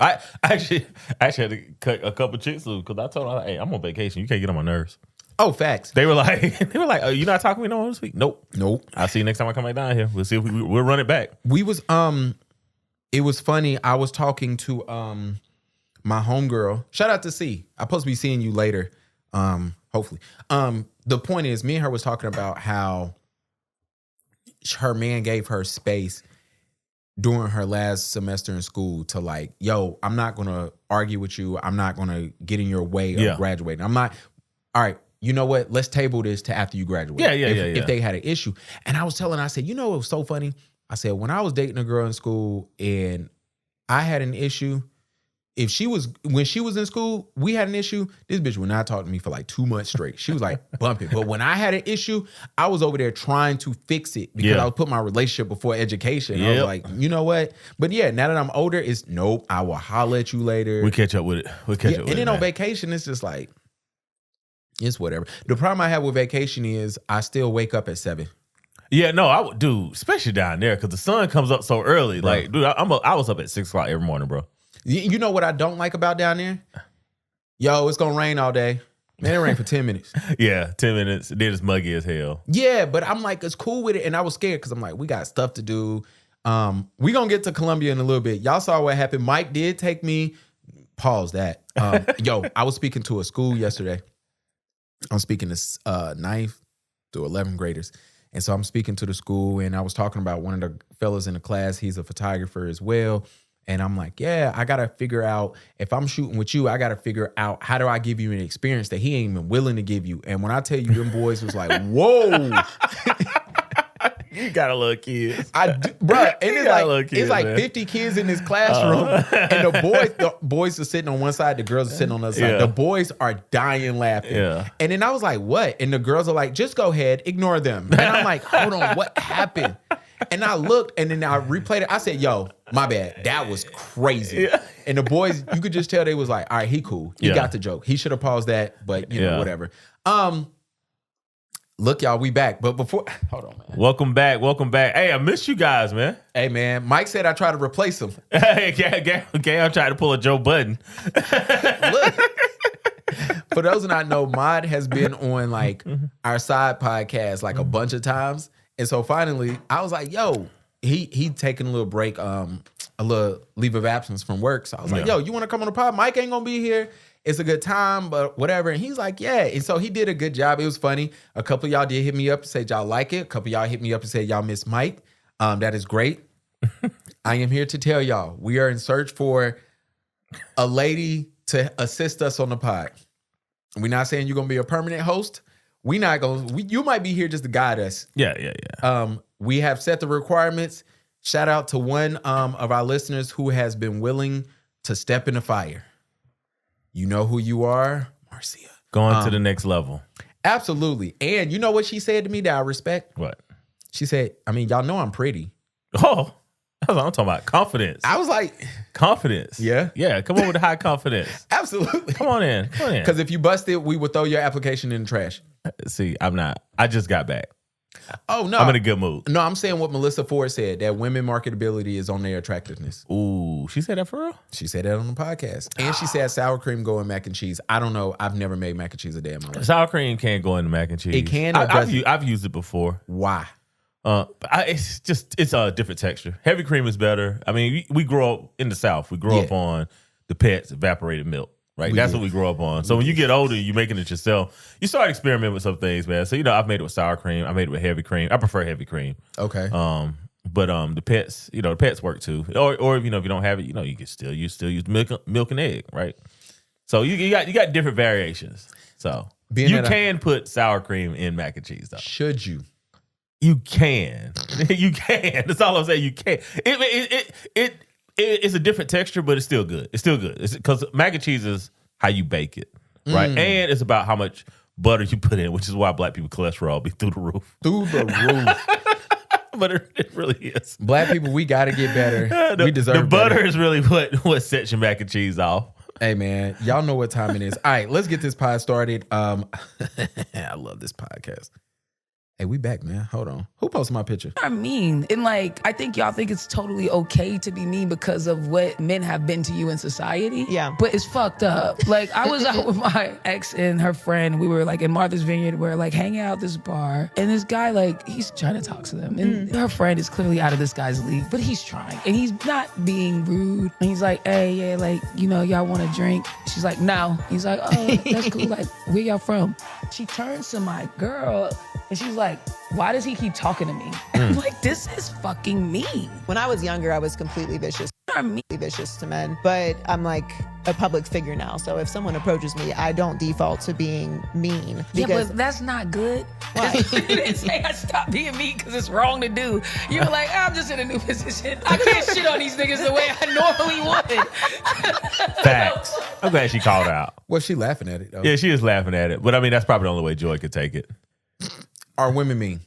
I actually had to cut a couple chicks loose because I told them, hey, I'm on vacation. You can't get on my nerves. Oh, facts. They were like, oh, you not talking to me no more this week? Nope. I'll see you next time I come back down here. We'll see if we'll run it back. We was it was funny. I was talking to my homegirl. Shout out to C. I'm supposed to be seeing you later. Hopefully. The point is, me and her was talking about how her man gave her space during her last semester in school to like, yo, I'm not gonna argue with you. I'm not gonna get in your way of graduating. I'm not. All right. You know what? Let's table this to after you graduate. If they had an issue. And I was telling her, I said, you know, it was so funny. I said, when I was dating a girl in school and I had an issue, when she was in school, we had an issue. This bitch would not talk to me for like 2 months straight. She was like bumping. But when I had an issue, I was over there trying to fix it because I was putting my relationship before education. I was like, you know what? But yeah, now that I'm older, it's nope. I will holler at you later. We catch up with it. And then on vacation, it's just like, it's whatever. The problem I have with vacation is I still wake up at 7. Yeah, no, I would, dude, especially down there because the sun comes up so early. Bro. Like, dude, I was up at 6 o'clock every morning, bro. You know what I don't like about down there? Yo, it's gonna rain all day. Man, it rained for 10 minutes. Yeah, 10 minutes. Then it's muggy as hell. Yeah, but I'm like, it's cool with it. And I was scared because I'm like, we got stuff to do. We gonna get to Colombia in a little bit. Y'all saw what happened. Mike did take me. Pause that. Yo, I was speaking to a school yesterday. I'm speaking to 9th to 11th graders. And so I'm speaking to the school and I was talking about one of the fellas in the class. He's a photographer as well. And I'm like, yeah, I got to figure out if I'm shooting with you, I got to figure out how do I give you an experience that he ain't even willing to give you. And when I tell you them boys was like, whoa. You got a little kid. I do, bro. And it's like 50 kids in this classroom. And the boys are sitting on one side, the girls are sitting on the other side. The boys are dying laughing. Yeah. And then I was like, what? And the girls are like, just go ahead, ignore them. And I'm like, hold on, what happened? And I looked and then I replayed it. I said, yo, my bad. That was crazy. Yeah. And the boys, you could just tell they was like, all right, he cool. He got the joke. He should have paused that, but you know, whatever. Look, y'all, we back. But before, hold on, man. Welcome back. Hey, I missed you guys, man. Hey, man. Mike said I tried to replace him. Hey, Gail tried to pull a Joe Budden. Look, for those who not know, Mod has been on like our side podcast like a bunch of times. And so finally, I was like, yo, he taking a little break, a little leave of absence from work. So I was like, yo, you want to come on the pod? Mike ain't going to be here. It's a good time, but whatever. And he's like, yeah. And so he did a good job. It was funny. A couple of y'all did hit me up and said y'all like it. A couple of y'all hit me up and said y'all miss Mike. That is great. I am here to tell y'all, we are in search for a lady to assist us on the pod. We're not saying you're going to be a permanent host. We're not going to, you might be here just to guide us. Yeah. We have set the requirements. Shout out to one of our listeners who has been willing to step in the fire. You know who you are, Marcia. Going to the next level. Absolutely. And you know what she said to me that I respect? What? She said, I mean, y'all know I'm pretty. Oh, that's what I'm talking about. Confidence. I was like... Confidence. Yeah? Yeah, come on with the high confidence. Absolutely. Come on in. Because if you busted, we would throw your application in the trash. See, I'm not. I just got back. Oh, no. I'm in a good mood. No, I'm saying what Melissa Ford said, that women marketability is on their attractiveness. Ooh, she said that for real? She said that on the podcast. And she said sour cream go in mac and cheese. I don't know. I've never made mac and cheese a day in my life. Sour cream can't go into mac and cheese. It can? I've used it before. Why? It's a different texture. Heavy cream is better. I mean, we grow up in the South. We grow up on the Pets evaporated milk. Right, that's what we grow up on. So when you get older, you're making it yourself. You start experimenting with some things, man. So I've made it with sour cream. I made it with heavy cream. I prefer heavy cream. Okay. But the Pets, the Pets work too. Or if you don't have it, you can still use milk and egg, right? So you got different variations. So you can put sour cream in mac and cheese, though. Should you? You can. You can. That's all I'm saying. You can. It's a different texture, but it's still good. It's still good. Because mac and cheese is how you bake it, right? And it's about how much butter you put in, which is why black people cholesterol be through the roof. Through the roof. But it really is. Black people, we got to get better. We deserve the butter better. Is really what sets your mac and cheese off. Hey, man, y'all know what time it is. All right, let's get this pod started. I love this podcast. Hey, we back, man. Hold on. Who posted my picture? I mean, and like, I think y'all think it's totally okay to be mean because of what men have been to you in society. Yeah. But it's fucked up. Like, I was out with my ex and her friend. We were like in Martha's Vineyard. We're like hanging out at this bar. And this guy, like, he's trying to talk to them. And her friend is clearly out of this guy's league, but he's trying. And he's not being rude. And he's like, hey, yeah, like, you know, y'all want a drink? She's like, no. He's like, oh, that's cool. Like, where y'all from? She turns to my girl and she's like, why does he keep talking to me? And I'm like, this is fucking mean. When I was younger, I was completely vicious to men, but I'm like a public figure now. So if someone approaches me, I don't default to being mean. Yeah, Because but that's not good. Why? You didn't say I stopped being mean because it's wrong to do. You were like, I'm just in a new position. I can't shit on these niggas the way I normally would. Facts. I'm glad she called out. Well, she laughing at it, though. Yeah, she is laughing at it. But I mean, that's probably the only way Joy could take it. Are women mean?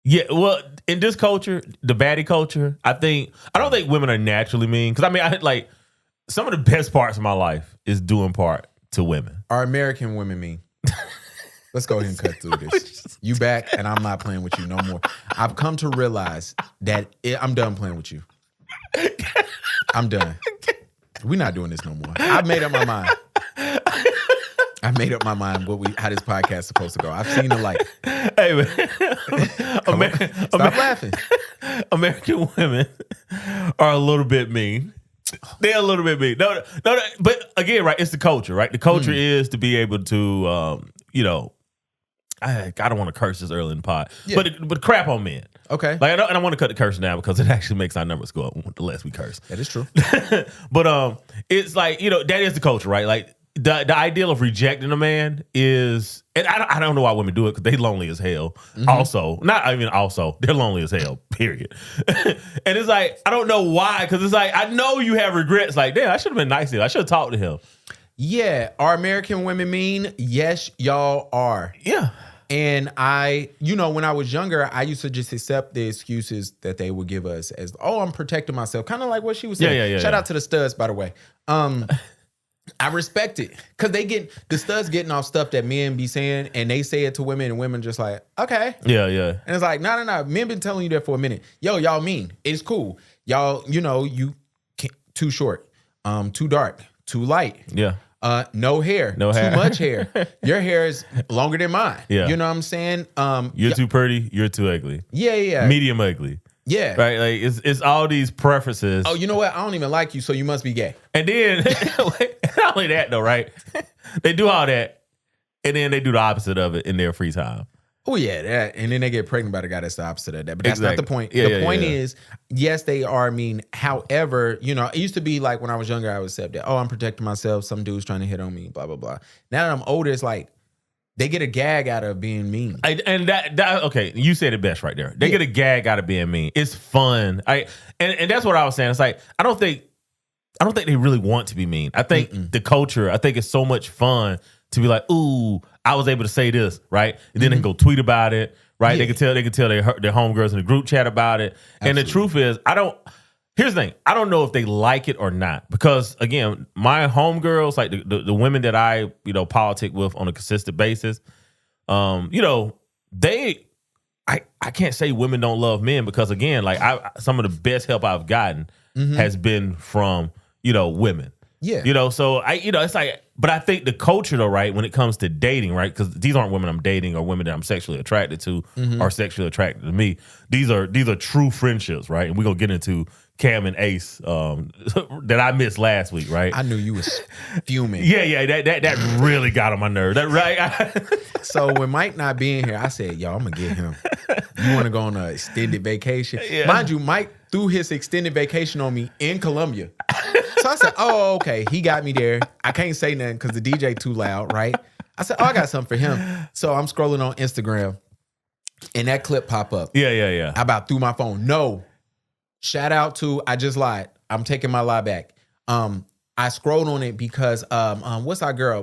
Yeah, well, in this culture, the baddie culture, I don't think women are naturally mean. Because I mean, I like some of the best parts of my life is doing part to women. Are American women mean? Let's go ahead and cut through this. You back, and I'm not playing with you no more. I've come to realize that I'm done playing with you. I'm done. We're not doing this no more. I've made up my mind. I made up my mind how this podcast is supposed to go. I've seen the light. Hey, man. Stop laughing. American women are a little bit mean. They're a little bit mean. No, but again, right, it's the culture, right? The culture is to be able to, you know, I don't want to curse this early in the pod, but crap on men. Okay. Like, I don't want to cut the cursing down because it actually makes our numbers go up the less we curse. That is true. But it's like, you know, that is the culture, right? Like, the ideal of rejecting a man is, and I don't know why women do it because they lonely as hell. Also, they're lonely as hell. Period. And it's like I don't know why because it's like I know you have regrets. Like, damn, I should have been nice to him. I should have talked to him. Yeah, are American women mean? Yes, y'all are. Yeah. And when I was younger, I used to just accept the excuses that they would give us as, oh, I'm protecting myself. Kind of like what she was saying. Yeah. Shout out to the studs, by the way. I respect it because the studs getting off stuff that men be saying and they say it to women and women just like, okay. Yeah. And it's like, no. Men been telling you that for a minute. Yo, y'all mean. It's cool. Y'all, you too short, too dark, too light. Yeah. No hair. No hair. Too much hair. Your hair is longer than mine. Yeah. You know what I'm saying? You're too pretty. You're too ugly. Yeah. Medium ugly. Yeah. Right? Like, it's all these preferences. Oh, you know what? I don't even like you, so you must be gay. And then, not only that though, right? They do all that, and then they do the opposite of it in their free time. Oh, yeah, that. And then they get pregnant by the guy that's the opposite of that. But that's not the point. Yeah, the point is, yes, they are mean. However, it used to be like when I was younger, I would accept that. Oh, I'm protecting myself. Some dude's trying to hit on me, blah, blah, blah. Now that I'm older, it's like they get a gag out of being mean. And that okay, you said it best right there. They get a gag out of being mean. It's fun. And that's what I was saying. It's like I don't think they really want to be mean. I think the culture, I think it's so much fun to be like, ooh, I was able to say this, right? And then they can go tweet about it, right? Yeah. They can tell their homegirls in the group chat about it. Absolutely. And the truth is, here's the thing. I don't know if they like it or not. Because again, my homegirls, like the women that I, politic with on a consistent basis, I can't say women don't love men because again, like some of the best help I've gotten has been from, women. Yeah. So it's like, but I think the culture though, right, when it comes to dating, right, because these aren't women I'm dating or women that I'm sexually attracted to or sexually attracted to me. These are true friendships, right? And we're going to get into Cam and Ace that I missed last week, right? I knew you was fuming. Yeah, that really got on my nerve. That right? So when Mike not being here, I said, yo, I'm going to get him. You want to go on an extended vacation? Yeah. Mind you, Mike threw his extended vacation on me in Colombia. So I said, oh, okay, he got me there. I can't say nothing because the DJ too loud, right? I said, oh, I got something for him. So I'm scrolling on Instagram and that clip pop up. Yeah. I about threw my phone. No. Shout out to, I just lied. I'm taking my lie back. I scrolled on it because what's our girl?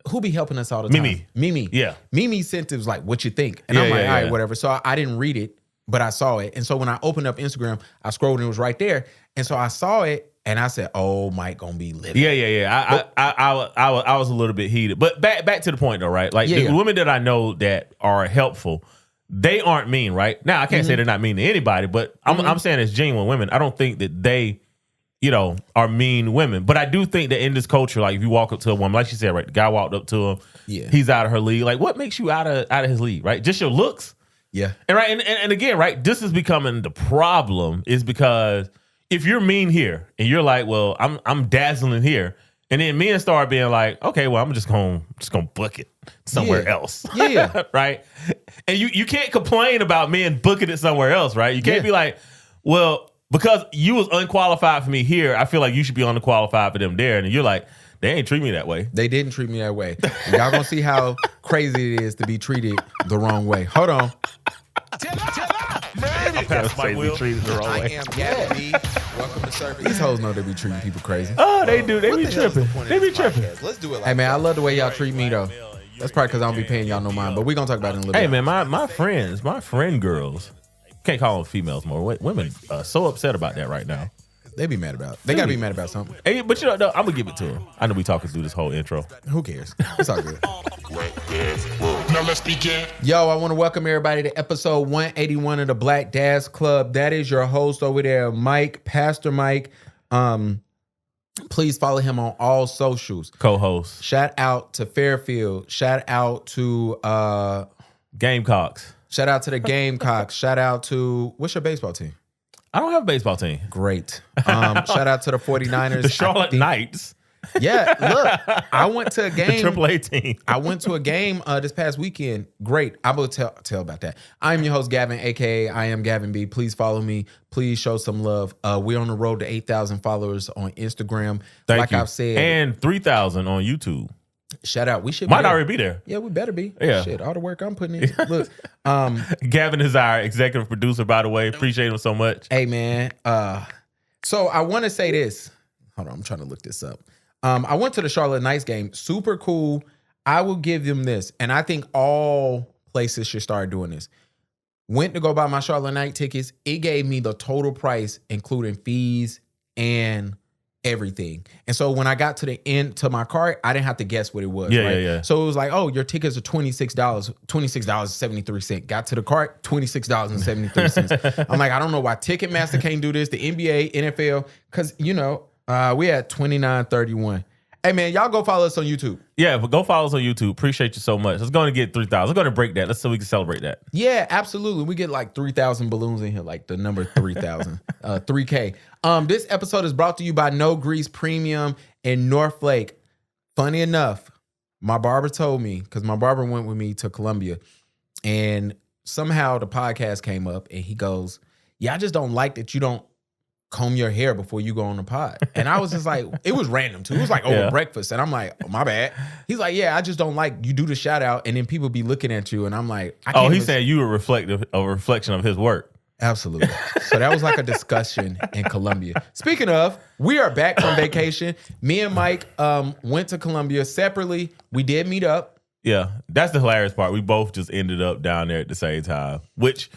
Who be helping us all the time? Mimi. Yeah. Mimi sent it, was like, what you think? And I'm like, all right, whatever. So I didn't read it, but I saw it. And so when I opened up Instagram, I scrolled and it was right there. And so I saw it And I said, "Oh, Mike gonna be living." Yeah. I was a little bit heated, but back to the point though, right? Like the women that I know that are helpful, they aren't mean, right? Now I can't say they're not mean to anybody, but I'm saying as genuine women, I don't think that they, are mean women. But I do think that in this culture, like if you walk up to a woman, like you said, right, the guy walked up to him, he's out of her league. Like, what makes you out of his league, right? Just your looks, yeah. And right, and again, right, this is becoming the problem is because if you're mean here and you're like, well, I'm dazzling here, and then men start being like, okay, well, I'm just gonna book it somewhere else. Yeah. Right? And you can't complain about men booking it somewhere else, right? You can't be like, well, because you was unqualified for me here, I feel like you should be unqualified for them there. And you're like, they ain't treat me that way. They didn't treat me that way. And y'all gonna see how crazy it is to be treated the wrong way. Hold on. I am Gavin B. Welcome to Service. These hoes know they be treating people crazy. Oh, they do. They be tripping. They be tripping. Let's do it like Hey, man, I love the way y'all treat me, though. That's probably because I don't be paying y'all no mind, but we're going to talk about it in a little bit. Hey, man, my friend girls, can't call them females more. Women are so upset about that right now. They be mad about it. They got to be mad about something. Hey, but I'm going to give it to them. I know we talking through this whole intro. Who cares? It's all good. Now let's begin. Yo, I want to welcome everybody to episode 181 of the Black Dads Club. That is your host over there, Mike, Pastor Mike. Please follow him on all socials. Co-host. Shout out to Fairfield. Shout out to Gamecocks. Shout out to the Gamecocks. Shout out to, what's your baseball team? I don't have a baseball team. Great. Shout out to the 49ers. The Charlotte Knights. Yeah, look, I went to a game. The AAA team. I went to a game this past weekend. Great. I will tell about that. I'm your host, Gavin, a.k.a. I am Gavin B. Please follow me. Please show some love. We're on the road to 8,000 followers on Instagram. Thank you. I've said. And 3,000 on YouTube. Shout out. We should Might already be there. Yeah, we better be. Yeah. Shit, all the work I'm putting in. Look, Gavin is our executive producer, by the way. Appreciate him so much. Hey, man. So I want to say this. Hold on, I'm trying to look this up. I went to the Charlotte Knights game. Super cool. I will give them this. And I think all places should start doing this. Went to go buy my Charlotte Knight tickets. It gave me the total price, including fees and everything. And so when I got to the end to my cart, I didn't have to guess what it was. Yeah. So it was like, oh, your tickets are $26, $26.73. Got to the cart, $26.73. I'm like, I don't know why Ticketmaster can't do this. The NBA, NFL, because, we had $29.31. Hey, man, y'all go follow us on YouTube. Yeah, but go follow us on YouTube. Appreciate you so much. Let's go and get 3,000. Let's go and break that. Let's see if we can celebrate that. Yeah, absolutely. We get like 3,000 balloons in here, like the number 3,000, 3K. This episode is brought to you by No Grease Premium in Northlake. Funny enough, my barber told me, because my barber went with me to Colombia, and somehow the podcast came up, and he goes, yeah, I just don't like that you don't comb your hair before you go on the pod. And I was just like, it was random too. It was like over breakfast. And I'm like, oh, my bad. He's like, yeah, I just don't like you do the shout out and then people be looking at you. And I'm like, he's saying you were a reflection of his work. Absolutely. So that was like a discussion in Colombia. Speaking of, we are back from vacation. Me and Mike went to Colombia separately. We did meet up. Yeah, that's the hilarious part. We both just ended up down there at the same time, which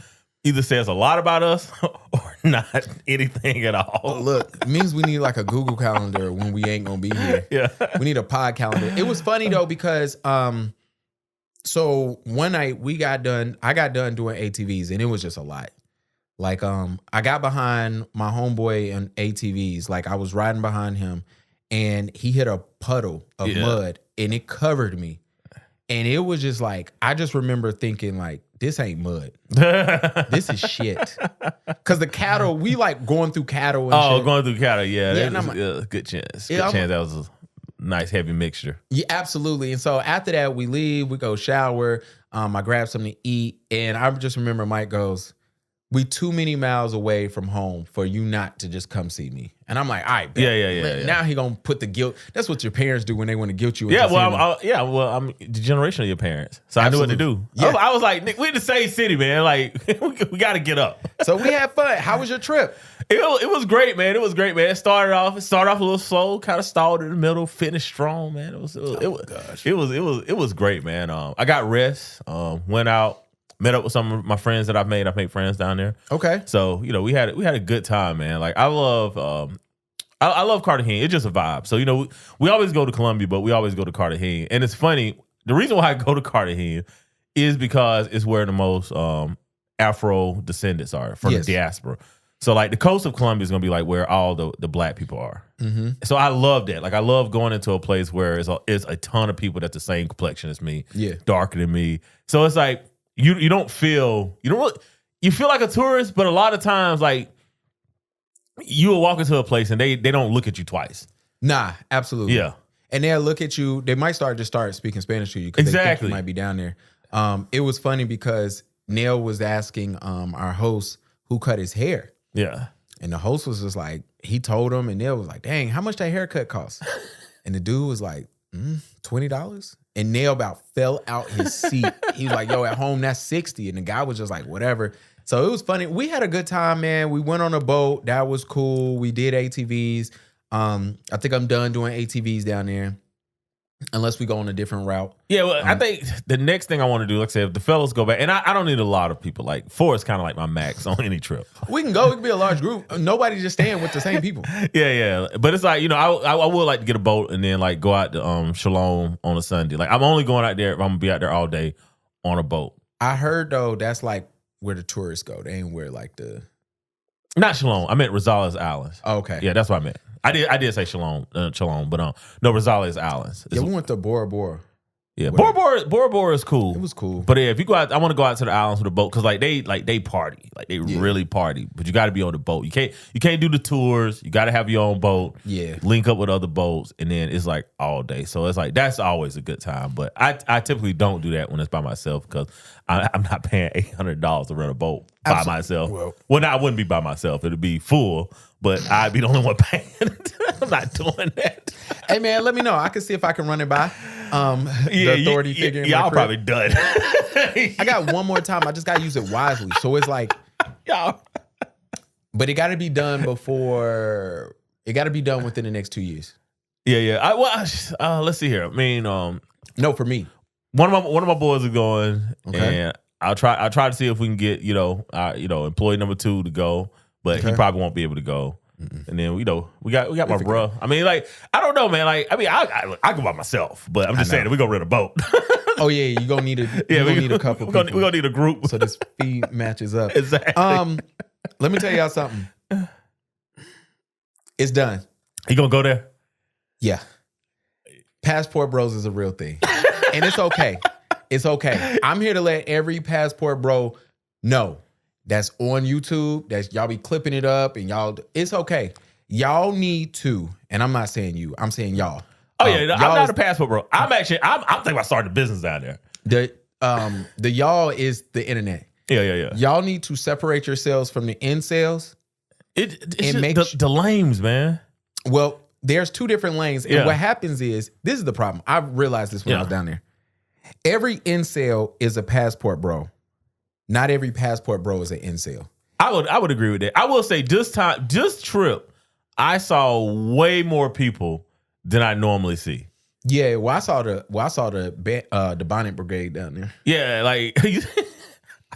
either says a lot about us or not anything at all. Oh, look, it means we need like a Google calendar when we ain't gonna be here. Yeah. We need a pod calendar. It was funny though, because so one night I got done doing ATVs and it was just a lot. Like I got behind my homeboy on ATVs. Like I was riding behind him and he hit a puddle of mud and it covered me. And it was just like, I just remember thinking like, this ain't mud. This is shit. Because the cattle, we like going through cattle and shit. Going through cattle, yeah. Yeah, That was a good chance. Good chance that was a nice heavy mixture. Yeah, absolutely. And so after that, we leave, we go shower. I grab something to eat. And I just remember Mike goes, we too many miles away from home for you not to just come see me. And I'm like, all right, bet. Yeah. Now he gonna put the guilt. That's what your parents do when they want to guilt you. Yeah, I'm the generation of your parents, so Absolutely. I knew what to do. Yeah. I was like, Nick, we're in the same city, man. Like, we got to get up. So we had fun. How was your trip? It was great, man. It started off a little slow, kind of stalled in the middle, finished strong, man. It was great, man. I got rest. Went out. Met up with some of my friends that I've made friends down there. Okay. So, we had a good time, man. Like I love I love Cartagena. It's just a vibe. So, we always go to Colombia, but we always go to Cartagena. And it's funny. The reason why I go to Cartagena is because it's where the most Afro descendants are from the diaspora. So like the coast of Colombia is going to be like where all the black people are. Mm-hmm. So I love that. Like I love going into a place where it's a ton of people that's the same complexion as me, darker than me. So it's like you don't feel you feel like a tourist, but a lot of times like you will walk into a place and they don't look at you twice. Nah, absolutely. Yeah. And they'll look at you. They might start speaking Spanish to you because they think you might be down there. It was funny because Neil was asking our host who cut his hair. Yeah. And the host was just like, he told him, and Neil was like, dang, how much that haircut cost? And the dude was like, $20? And Neil about fell out his seat. He was like, yo, at home, that's $60. And the guy was just like, whatever. So it was funny. We had a good time, man. We went on a boat. That was cool. We did ATVs. I think I'm done doing ATVs down there. Unless we go on a different route. Yeah, well, I think the next thing I want to do, like I said, if the fellas go back, and I don't need a lot of people. Like 4 is kind of like my max on any trip. We can go. It can be a large group. Nobody just staying with the same people. Yeah. But it's like, I would like to get a boat and then like go out to Shalom on a Sunday. Like I'm only going out there if I'm gonna be out there all day on a boat. I heard though that's like where the tourists go. They ain't where like not Shalom. I meant Rosales Islands. Oh, okay. Yeah, that's what I meant. I did say Shalom, but no, Rosales Islands. Yeah, we went to Bora Bora. Yeah, Bora Bora is cool. It was cool. But yeah, if you go out, I want to go out to the islands with a boat because they party, like they really party. But you got to be on the boat. You can't do the tours. You got to have your own boat. Yeah, link up with other boats, and then it's like all day. So it's like that's always a good time. But I typically don't do that when it's by myself because I'm not paying $800 to rent a boat by myself. Well, I wouldn't be by myself. It'd be full. But I'd be the only one paying. I'm not doing that. Hey man, let me know. I can see if I can run it by the authority figure. Y'all probably done. I got one more time. I just gotta use it wisely. So it's like, y'all. But it got to be done before. It got to be done within the next 2 years. Yeah. Let's see here. I mean, no, for me, one of my boys is going, and I'll try to see if we can get employee number 2 to go. But he probably won't be able to go. And then we got my bro. I mean, like I don't know, man. Like I mean, I go by myself, but I'm just saying that we gonna rent a boat. Oh yeah, you gonna need a need a couple. We're gonna need a group so this fee matches up. Exactly. Let me tell y'all something. It's done. You gonna go there? Yeah. Passport bros is a real thing, and it's okay. It's okay. I'm here to let every passport bro know. That's on YouTube. That's y'all be clipping it up and y'all. It's okay. Y'all need to, and I'm not saying you. I'm saying y'all. Oh yeah, I'm not a passport bro. I'm thinking about starting a business down there. The y'all is the internet. Yeah. Y'all need to separate yourselves from the incels. It's the lames, man. Well, there's 2 different lanes, and what happens is this is the problem. I realized this when I was down there. Every incel is a passport bro. Not every passport bro is an incel. I would agree with that. I will say this trip, I saw way more people than I normally see. Yeah, I saw the Bonnet Brigade down there. Yeah, like I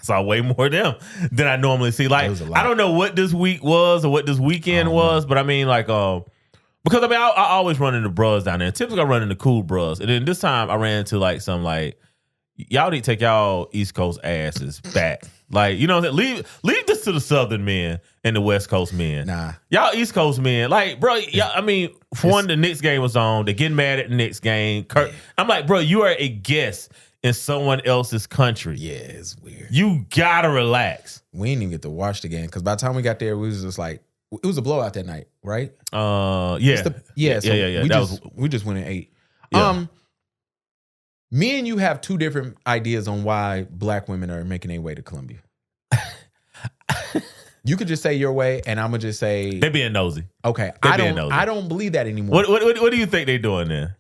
saw way more of them than I normally see. Like I don't know what this week was or what this weekend was, but I mean like because I mean I always run into bros down there. Typically I run into cool bros, and then this time I ran into like some like. Y'all need to take y'all East Coast asses back. Like, leave this to the Southern men and the West Coast men. Nah. Y'all East Coast men. Like, bro, I mean, for one, the Knicks game was on. They're getting mad at the Knicks game. I'm like, bro, you are a guest in someone else's country. Yeah, it's weird. You gotta relax. We didn't even get to watch the game because by the time we got there, we was just like, it was a blowout that night, right? Yeah. We just went and ate. Yeah. Me and you have 2 different ideas on why black women are making their way to Colombia. You could just say your way, and I'm gonna just say they're being nosy. Okay, I don't believe that anymore. What do you think they're doing there?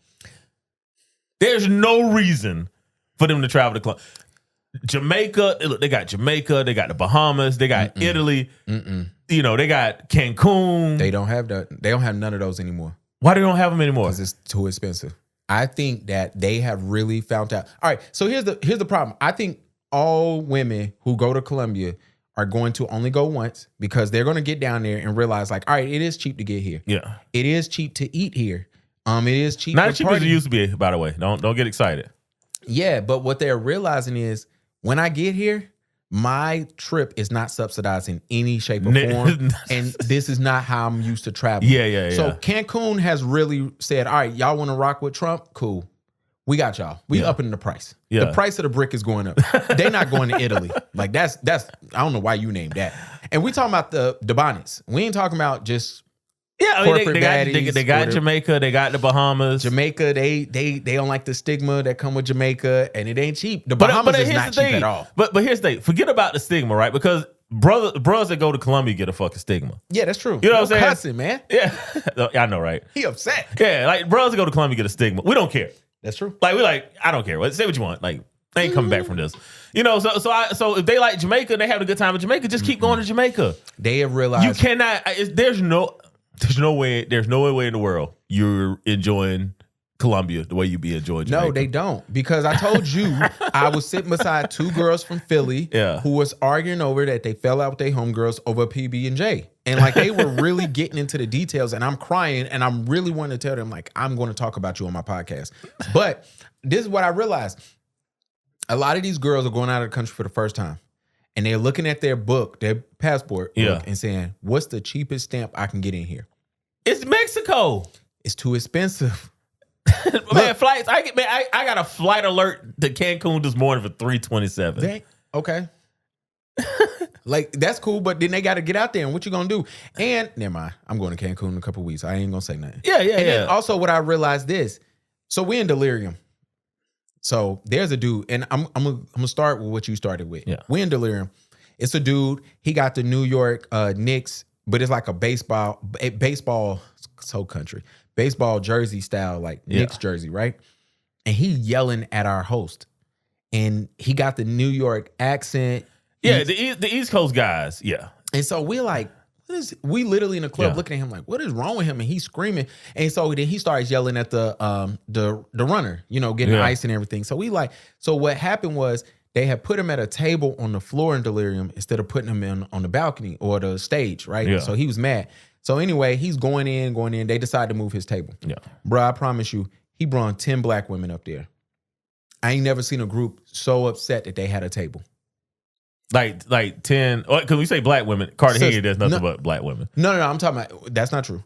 There's no reason for them to travel to Colombia. Jamaica, look, they got Jamaica, they got the Bahamas, they got Italy. They got Cancun. They don't have that. They don't have none of those anymore. Why they don't have them anymore? Because it's too expensive. I think that they have really found out. All right, so here's the problem. I think all women who go to Colombia are going to only go once because they're going to get down there and realize like, all right, it is cheap to get here. Yeah. It is cheap to eat here. It is cheap. Not to as cheap as party. it used to be, by the way. Don't get excited. Yeah, but what they're realizing is when I get here, my trip is not subsidized in any shape or form. And this is not how I'm used to traveling. Yeah. So Cancun has really said, all right, y'all want to rock with Trump? Cool. We got y'all. We upping the price. Yeah. The price of the brick is going up. They're not going to Italy. Like that's I don't know why you named that. And we talking about the bonnets. We ain't talking about just I mean, corporate they got baddies, Jamaica, they got the Bahamas. Jamaica, they don't like the stigma that come with Jamaica, and it ain't cheap. The Bahamas is not cheap at all. But here's the thing. Forget about the stigma, right? Because brothers that go to Colombia get a fucking stigma. Yeah, that's true. You know what I'm saying? Cussing, man. Yeah. I know, right? He upset. Yeah, like brothers that go to Colombia get a stigma. We don't care. That's true. Like, I don't care. Say what you want. Like, they ain't coming back from this. You know, so if they like Jamaica and they have a good time in Jamaica, just keep going to Jamaica. They have realized You cannot, there's no way in the world you're enjoying Colombia the way you be enjoying Jamaica. No, they don't. Because I told you I was sitting beside two girls from Philly who was arguing over that they fell out with their homegirls over PB&J. And like they were really getting into the details and I'm crying and I'm really wanting to tell them like, I'm going to talk about you on my podcast. But this is what I realized. A lot of these girls are going out of the country for the first time. And they're looking at their book, their passport book, and saying, what's the cheapest stamp I can get in here? It's Mexico. It's too expensive. Man, flights. I got a flight alert to Cancun this morning for $327. Okay. Like, that's cool, but then they got to get out there, and what you going to do? And, never mind, I'm going to Cancun in a couple of weeks. I ain't going to say nothing. Yeah. Then also what I realized this, so we in Delirium. So there's a dude, and I'm gonna start with what you started with. Yeah. We in Delirium. It's a dude, he got the New York Knicks, but it's like a baseball, so country, baseball jersey style, like Knicks jersey, right? And he yelling at our host. And he got the New York accent. Yeah, the East Coast guys. Yeah. And so we're like, we literally in the club looking at him like, what is wrong with him? And he's screaming. And so then he starts yelling at the runner, you know, getting ice and everything. So so what happened was they had put him at a table on the floor in Delirium instead of putting him on the balcony or the stage, right? Yeah. So he was mad. So anyway, he's going in. They decide to move his table. Yeah. Bro, I promise you, he brought 10 black women up there. I ain't never seen a group so upset that they had a table. Like 10, because we say black women, Cartagena, there's nothing but black women. No, I'm talking about, that's not true.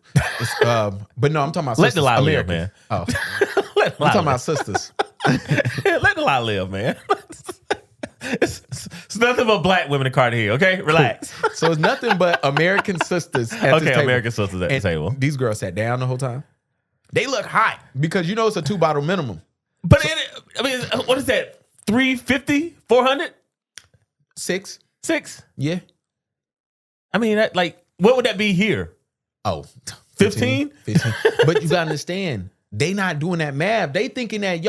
But no, I'm talking about Let sisters. the lie live, American. man. Oh. Let the I'm lie talking live. about sisters. Let the lie live, man. It's nothing but black women in Cartagena, okay? Relax. So it's nothing but American sisters at this table. American sisters at the table. These girls sat down the whole time. They look hot because you know it's a 2-bottle minimum. But what is that? 350? 400? 6. 6? Yeah. I mean, what would that be here? Oh, 15? 15. But you gotta understand, they not doing that math. They thinking that,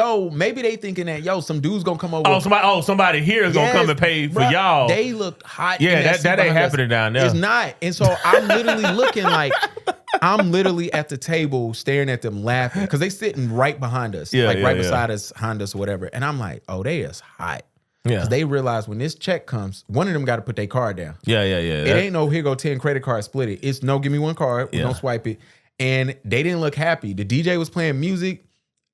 some dude's gonna come over. Somebody here is gonna come and pay for y'all. They look hot. Yeah, that ain't happening down there. It's not. And so I'm literally looking like, I'm literally at the table staring at them laughing because they sitting right behind us, beside us, behind us or whatever. And I'm like, oh, they is hot. Yeah. Because they realize when this check comes, one of them got to put their card down. Yeah. It ain't no, here go 10 credit cards, split it. It's no, give me one card. We don't swipe it. And they didn't look happy. The DJ was playing music.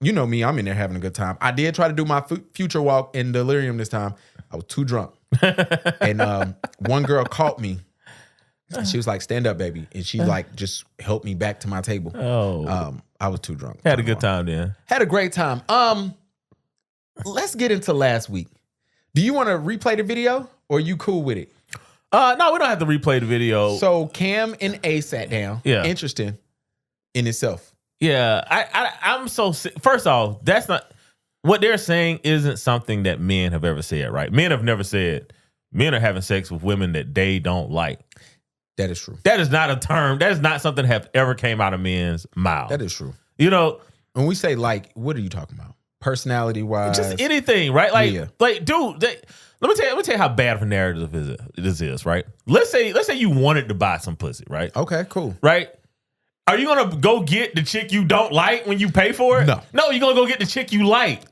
You know me, I'm in there having a good time. I did try to do my future walk in Delirium this time. I was too drunk. And one girl caught me. She was like, stand up, baby. And she like just helped me back to my table. I was too drunk. Had a good time then. Had a great time. Let's get into last week. Do you want to replay the video or are you cool with it? No, we don't have to replay the video. So Cam and A sat down. Yeah. Interesting in itself. Yeah. I'm so first off, that's not what they're saying isn't something that men have ever said, right? Men have never said men are having sex with women that they don't like. That is true. That is not a term. That is not something that have ever came out of men's mouths. That is true. You know, when we say like, what are you talking about? Personality wise, just anything, right? Like, dude, let me tell you how bad of a narrative this is, right? Let's say you wanted to buy some pussy, right? Okay, cool. Right? Are you gonna go get the chick you don't like when you pay for it? No, you're gonna go get the chick you like.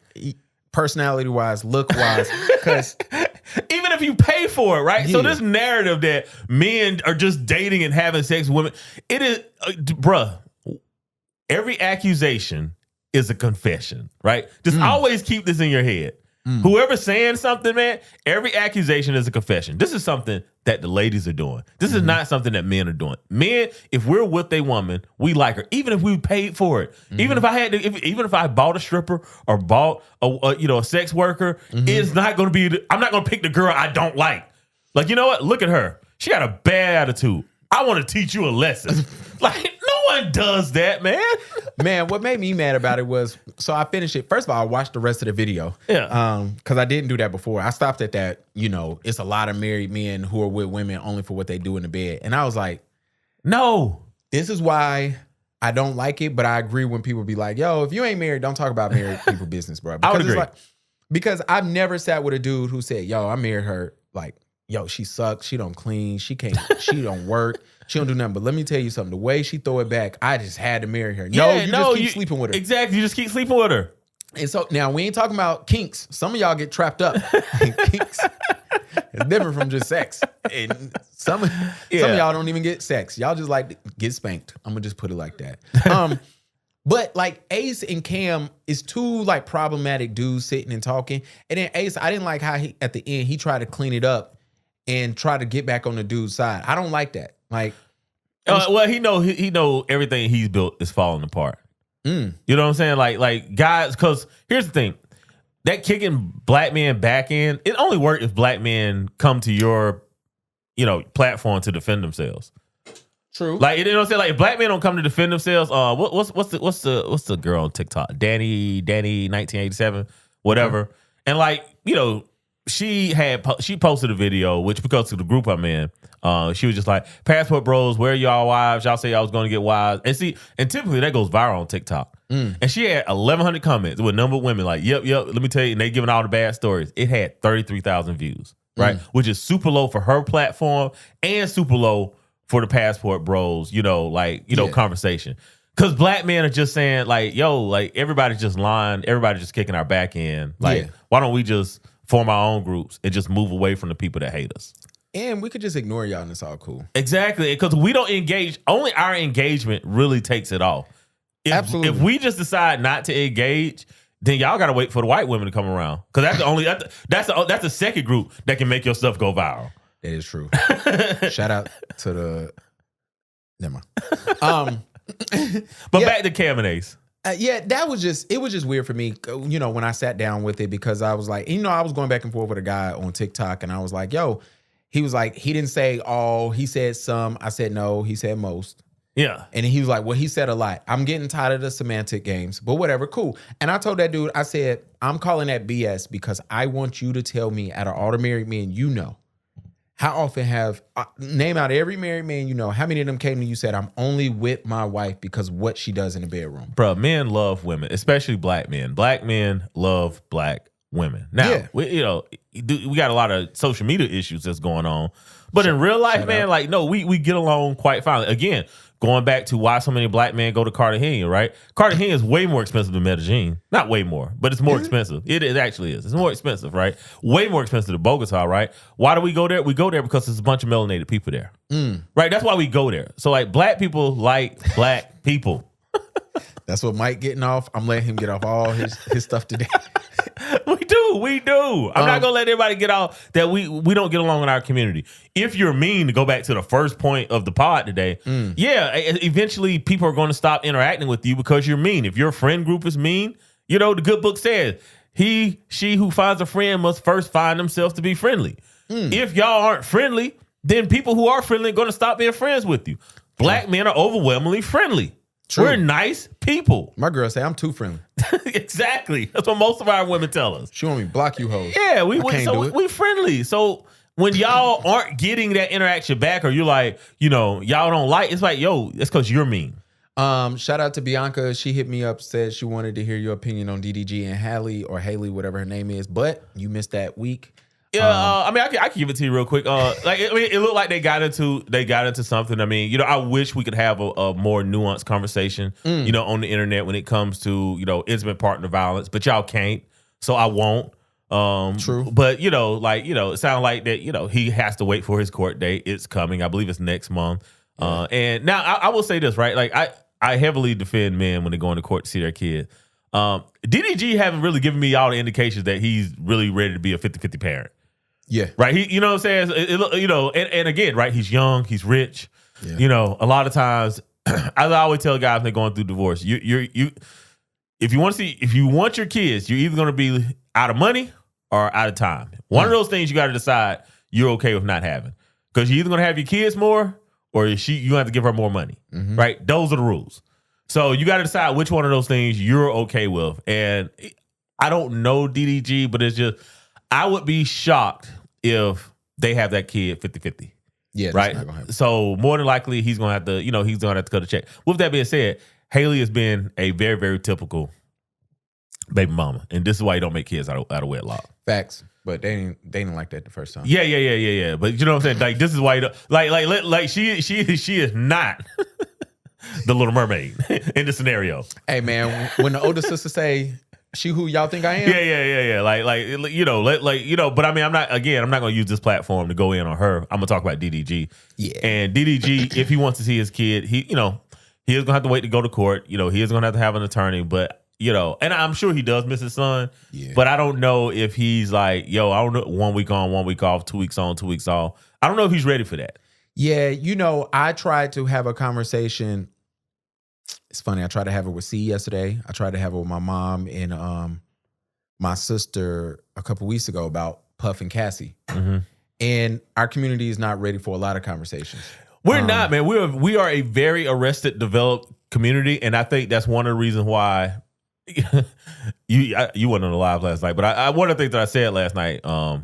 personality wise, look wise, because even if you pay for it, right? So Yeah. this narrative that men are just dating and having sex with women, it is, bruh, every accusation is a confession, right? Just always keep this in your head. Whoever's saying something, man, every accusation is a confession. This is something that the ladies are doing. This is not something that men are doing. Men, if we're with a woman, we like her, even if we paid for it. Even if I had to, even if I bought a stripper or bought a sex worker, it's not going to be. I'm not going to pick the girl I don't like. Like, you know what? Look at her. She got a bad attitude. I want to teach you a lesson. Like, no one does that, man. Man, what made me mad about it was, so I finished it. First of all, I watched the rest of the video. Yeah. Because I didn't do that before. I stopped at that, it's a lot of married men who are with women only for what they do in the bed. And I was like, No. this is why I don't like it, but I agree when people be like, yo, if you ain't married, don't talk about married people business, bro. I would Because agree. because I've never sat with a dude who said, yo, I married her, like, yo, she sucks, she don't clean, she don't work, she don't do nothing. But let me tell you something, the way she throw it back, I just had to marry her. No, you just keep sleeping with her. Exactly. You just keep sleeping with her. And so now we ain't talking about kinks. Some of y'all get trapped up. Kinks is different from just sex. And some of y'all don't even get sex. Y'all just like to get spanked. I'm gonna just put it like that. But like Ace and Cam is two like problematic dudes sitting and talking. And then Ace, I didn't like how he at the end he tried to clean it up and try to get back on the dude's side. I don't like that. Like, well, he know everything he's built is falling apart. You know what I'm saying? Like guys, because here's the thing. That kicking black men back in, it only worked if black men come to your, platform to defend themselves. true. Like, you know what I'm saying? Like, if black men don't come to defend themselves, what's the girl on TikTok? Danny 1987, whatever. And like, she posted a video, which because of the group I'm in, she was just like, passport bros, where are y'all wives? Y'all say y'all was going to get wives. And typically that goes viral on TikTok. And she had 1,100 comments with a number of women like, yep, let me tell you, and they giving all the bad stories. It had 33,000 views, right? Which is super low for her platform and super low for the passport bros, conversation. Because black men are just saying like, yo, like everybody's just lying. Everybody's just kicking our back in. Like, why don't we just form our own groups and just move away from the people that hate us? And we could just ignore y'all and it's all cool. Exactly. Because we don't engage. Only our engagement really takes it off. Absolutely. If we just decide not to engage, then y'all got to wait for the white women to come around. Because that's the only, that's the second group that can make your stuff go viral. That is true. Shout out to the, never mind. But back to Cam and Ace. It was just weird for me, when I sat down with it, because I was like, I was going back and forth with a guy on TikTok and I was like, yo, he was like, he didn't say all, he said some, I said no, he said most. Yeah. And he was like, well, he said a lot. I'm getting tired of the semantic games, but whatever, cool. And I told that dude, I said, I'm calling that BS because I want you to tell me out of all the married men how often name out every married man how many of them came to you said, I'm only with my wife because what she does in the bedroom. Bro, men love women, especially black men. Black men love black women. Now, we got a lot of social media issues that's going on. But in real life, man, like, no, we get along quite fine. Again, going back to why so many black men go to Cartagena, right? Cartagena is way more expensive than Medellin. Not way more, but it's more expensive. It actually is. It's more expensive, right? Way more expensive than Bogota, right? Why do we go there? We go there because there's a bunch of melanated people there, right? That's why we go there. So, like, black people like black people. That's what Mike getting off. I'm letting him get off all his stuff today. We do. I'm not gonna let everybody get off that we don't get along in our community. If you're mean, to go back to the first point of the pod today, eventually people are going to stop interacting with you because you're mean. If your friend group is mean, the good book says, she who finds a friend must first find themselves to be friendly. If y'all aren't friendly, then people who are friendly are going to stop being friends with you. Black men are overwhelmingly friendly. True. We're nice people. My girl say I'm too friendly. Exactly. That's what most of our women tell us. She want me to block you hoes. Yeah, we friendly. So when y'all aren't getting that interaction back, or you're like, y'all don't like, it's like, yo, it's because you're mean. Shout out to Bianca. She hit me up, said she wanted to hear your opinion on DDG and Haley, whatever her name is. But you missed that week. Yeah, I can give it to you real quick. It looked like they got into something. I mean, I wish we could have a more nuanced conversation, on the internet when it comes to, intimate partner violence, but y'all can't. so I won't. True. But it sounds like that, he has to wait for his court date. It's coming. I believe it's next month. And now I will say this, right? Like I heavily defend men when they go into court to see their kid. DDG haven't really given me all the indications that he's really ready to be a 50-50 parent. Yeah. Right. He, you know what I'm saying? And again, right. He's young, he's rich. Yeah. A lot of times I always tell guys when they're going through divorce, if you want your kids, you're either going to be out of money or out of time. One of those things you got to decide you're okay with not having, because you're either going to have your kids more or you have to give her more money. Right. Those are the rules. So you got to decide which one of those things you're okay with. And I don't know DDG, but it's just, I would be shocked if they have that kid 50-50. Yeah, right. Not gonna happen. So more than likely he's gonna have to, he's gonna have to cut a check. With that being said, Haley has been a very, very typical baby mama, and this is why you don't make kids out of wedlock. Facts, but they didn't like that the first time. Yeah. But you know what I'm saying? Like, this is why you don't, like she is not the Little Mermaid in the scenario. Hey man, when the older sister say, "She who y'all think I am?" Yeah. But I mean, I'm not going to use this platform to go in on her. I'm going to talk about DDG. Yeah. And DDG, if he wants to see his kid, he is going to have to wait to go to court. He is going to have an attorney, but and I'm sure he does miss his son. Yeah. But I don't know if he's like, I don't know, 1 week on, 1 week off, 2 weeks on, 2 weeks off. I don't know if he's ready for that. Yeah. I tried to have a conversation. It's funny. I tried to have it with C yesterday. I tried to have it with my mom and my sister a couple weeks ago about Puff and Cassie. And our community is not ready for a lot of conversations. We're not, man. We are a very arrested, developed community, and I think that's one of the reasons why you weren't on the live last night. But one of the things that I said last night, because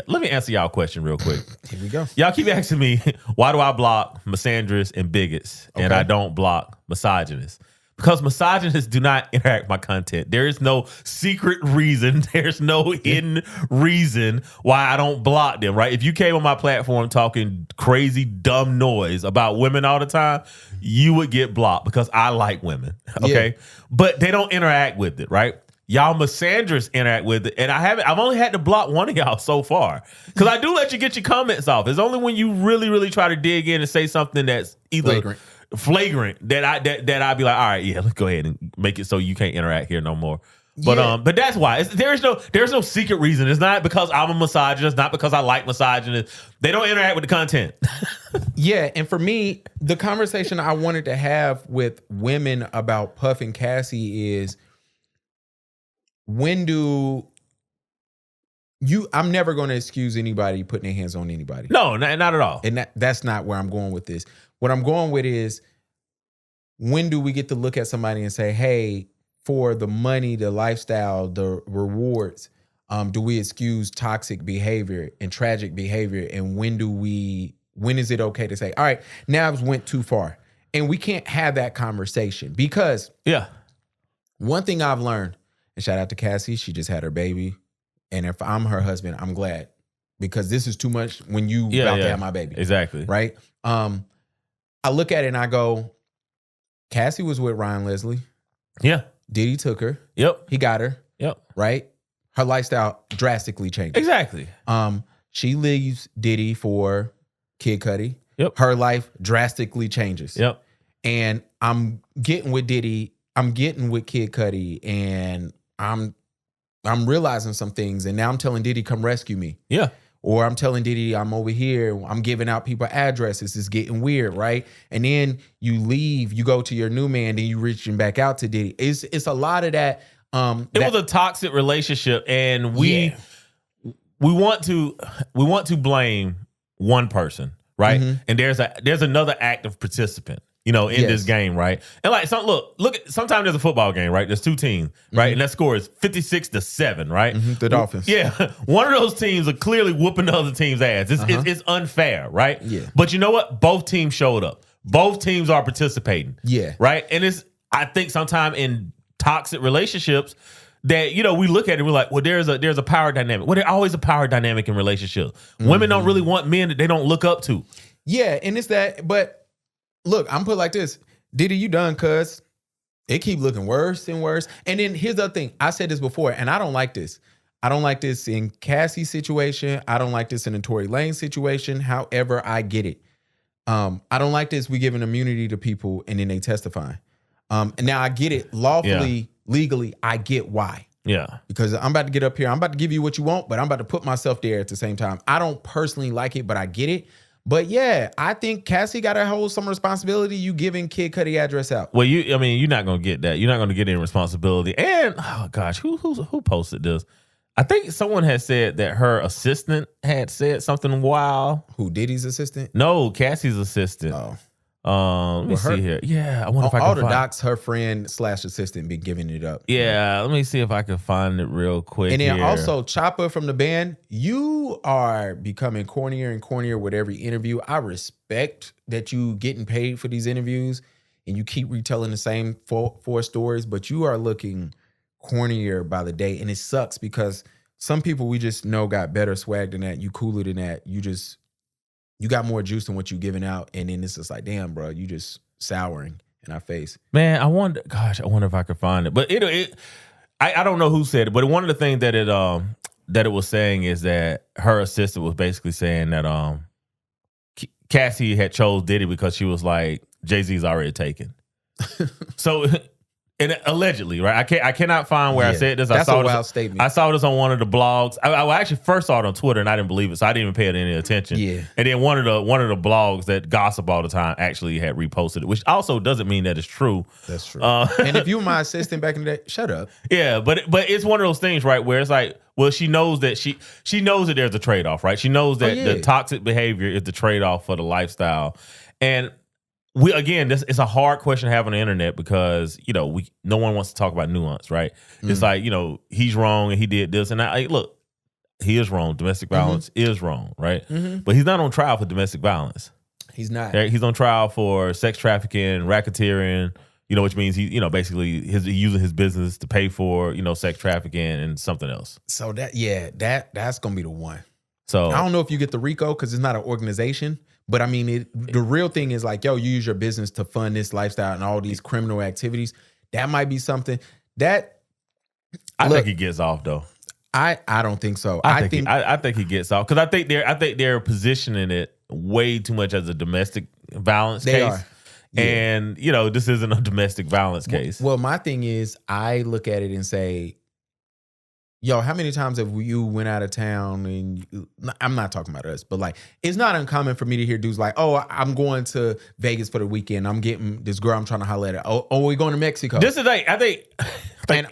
let me answer y'all a question real quick. Here we go. Y'all keep asking me, why do I block misandrists and bigots and I don't block misogynists? Because misogynists do not interact with my content. There is no secret reason. There's no hidden reason why I don't block them, right? If you came on my platform talking crazy, dumb noise about women all the time, you would get blocked because I like women, okay? Yeah. But they don't interact with it, right? Y'all misandrists interact with it, and I've only had to block one of y'all so far, because I do let you get your comments off. It's only when you really, really try to dig in and say something that's either flagrant that I'd be like, all right, yeah, let's go ahead and make it so you can't interact here no more. But that's why there's no secret reason. It's not because I'm a misogynist, not because I like misogynists. They don't interact with the content. Yeah, and for me, the conversation I wanted to have with women about Puff and Cassie is, when do you? I'm never going to excuse anybody putting their hands on anybody. No, not at all. And that's not where I'm going with this. What I'm going with is, when do we get to look at somebody and say, hey, for the money, the lifestyle, the rewards, do we excuse toxic behavior and tragic behavior? And when is it okay to say, all right, now I've went too far? And we can't have that conversation, because one thing I've learned, and shout out to Cassie, she just had her baby. And if I'm her husband, I'm glad, because this is too much when you about to have my baby. Exactly. Right? I look at it and I go, Cassie was with Ryan Leslie. Yeah. Diddy took her. Yep. He got her. Yep. Right? Her lifestyle drastically changed. Exactly. She leaves Diddy for Kid Cudi. Yep. Her life drastically changes. Yep. And I'm getting with Diddy. I'm getting with Kid Cudi, and I'm realizing some things, and now I'm telling Diddy, come rescue me. Yeah. Or I'm telling Diddy, I'm over here. I'm giving out people addresses. It's getting weird, right? And then you leave, you go to your new man, then you reaching back out to Diddy. It's a lot of that. It was a toxic relationship, and we want to blame one person, right? Mm-hmm. And there's another active participant, in this game, right? And like, look. Sometimes there's a football game, right? There's two teams, right? Mm-hmm. And that score is 56-7, right? Mm-hmm. The Dolphins. Yeah, one of those teams are clearly whooping the other team's ass. It's unfair, right? Yeah. But you know what? Both teams showed up. Both teams are participating. Yeah. Right. And I think sometimes in toxic relationships that we look at it, we're like, well, there's a power dynamic. Well, there's always a power dynamic in relationships. Mm-hmm. Women don't really want men that they don't look up to. Yeah, and it's that, but. Look, I'm put like this. Diddy, you done, cuz. It keep looking worse and worse. And then here's the other thing. I said this before, and I don't like this. I don't like this in Cassie's situation. I don't like this in the Tory Lanez situation. However, I get it. I don't like this. We giving immunity to people and then they testify. And now I get it lawfully, legally. I get why. Yeah. Because I'm about to get up here. I'm about to give you what you want, but I'm about to put myself there at the same time. I don't personally like it, but I get it. But yeah, I think Cassie got to hold some responsibility. You giving Kid Cudi address out. Well, you're not gonna get that. You're not gonna get any responsibility. And oh gosh, who posted this? I think someone had said that her assistant had said something wild. Who, Diddy's assistant? No, Cassie's assistant. Oh. Let me see here. Yeah, I wonder if I can all the find docs, her friend / assistant been giving it up. Yeah, let me see if I can find it real quick. And then here. also Chopper from the band, you are becoming cornier and cornier with every interview. I respect that you getting paid for these interviews and you keep retelling the same four stories, but you are looking cornier by the day. And it sucks because some people we just know got better swag than that. You cooler than that. You got more juice than what you giving out. And then it's just like, damn, bro, you just souring in our face. Man, I wonder if I could find it. But I don't know who said it, but one of the things that it was saying is that her assistant was basically saying that Cassie had chose Diddy because she was like, Jay-Z's already taken. So and allegedly, right? I cannot find where I said this. That's a wild statement. I saw this on one of the blogs. I actually first saw it on Twitter and I didn't believe it, so I didn't even pay it any attention. Yeah. And then one of the blogs that gossip all the time actually had reposted it, which also doesn't mean that it's true. That's true. And if you were my assistant back in the day, shut up. Yeah, but it's one of those things, right, where it's like, well, she knows that she knows that there's a trade-off, right? She knows that the toxic behavior is the trade-off for the lifestyle. And it's a hard question to have on the internet because, no one wants to talk about nuance, right? Mm-hmm. It's like, he's wrong and he did this. And look, he is wrong. Domestic violence is wrong, right? Mm-hmm. But he's not on trial for domestic violence. He's not. He's on trial for sex trafficking, racketeering, which means he, basically he's using his business to pay for, sex trafficking and something else. So that's going to be the one. So I don't know if you get the RICO because it's not an organization. But I mean, the real thing is like, you use your business to fund this lifestyle and all these criminal activities. That might be something that I think he gets off though. I don't think so. I think he gets off because I think they're positioning it way too much as a domestic violence case. Are. Yeah. And this isn't a domestic violence case. Well, my thing is, I look at it and say, how many times have you went out of town and I'm not talking about us, but like, it's not uncommon for me to hear dudes like, oh, I'm going to Vegas for the weekend. I'm getting this girl I'm trying to holler at. Oh, we're going to Mexico. This is like, I think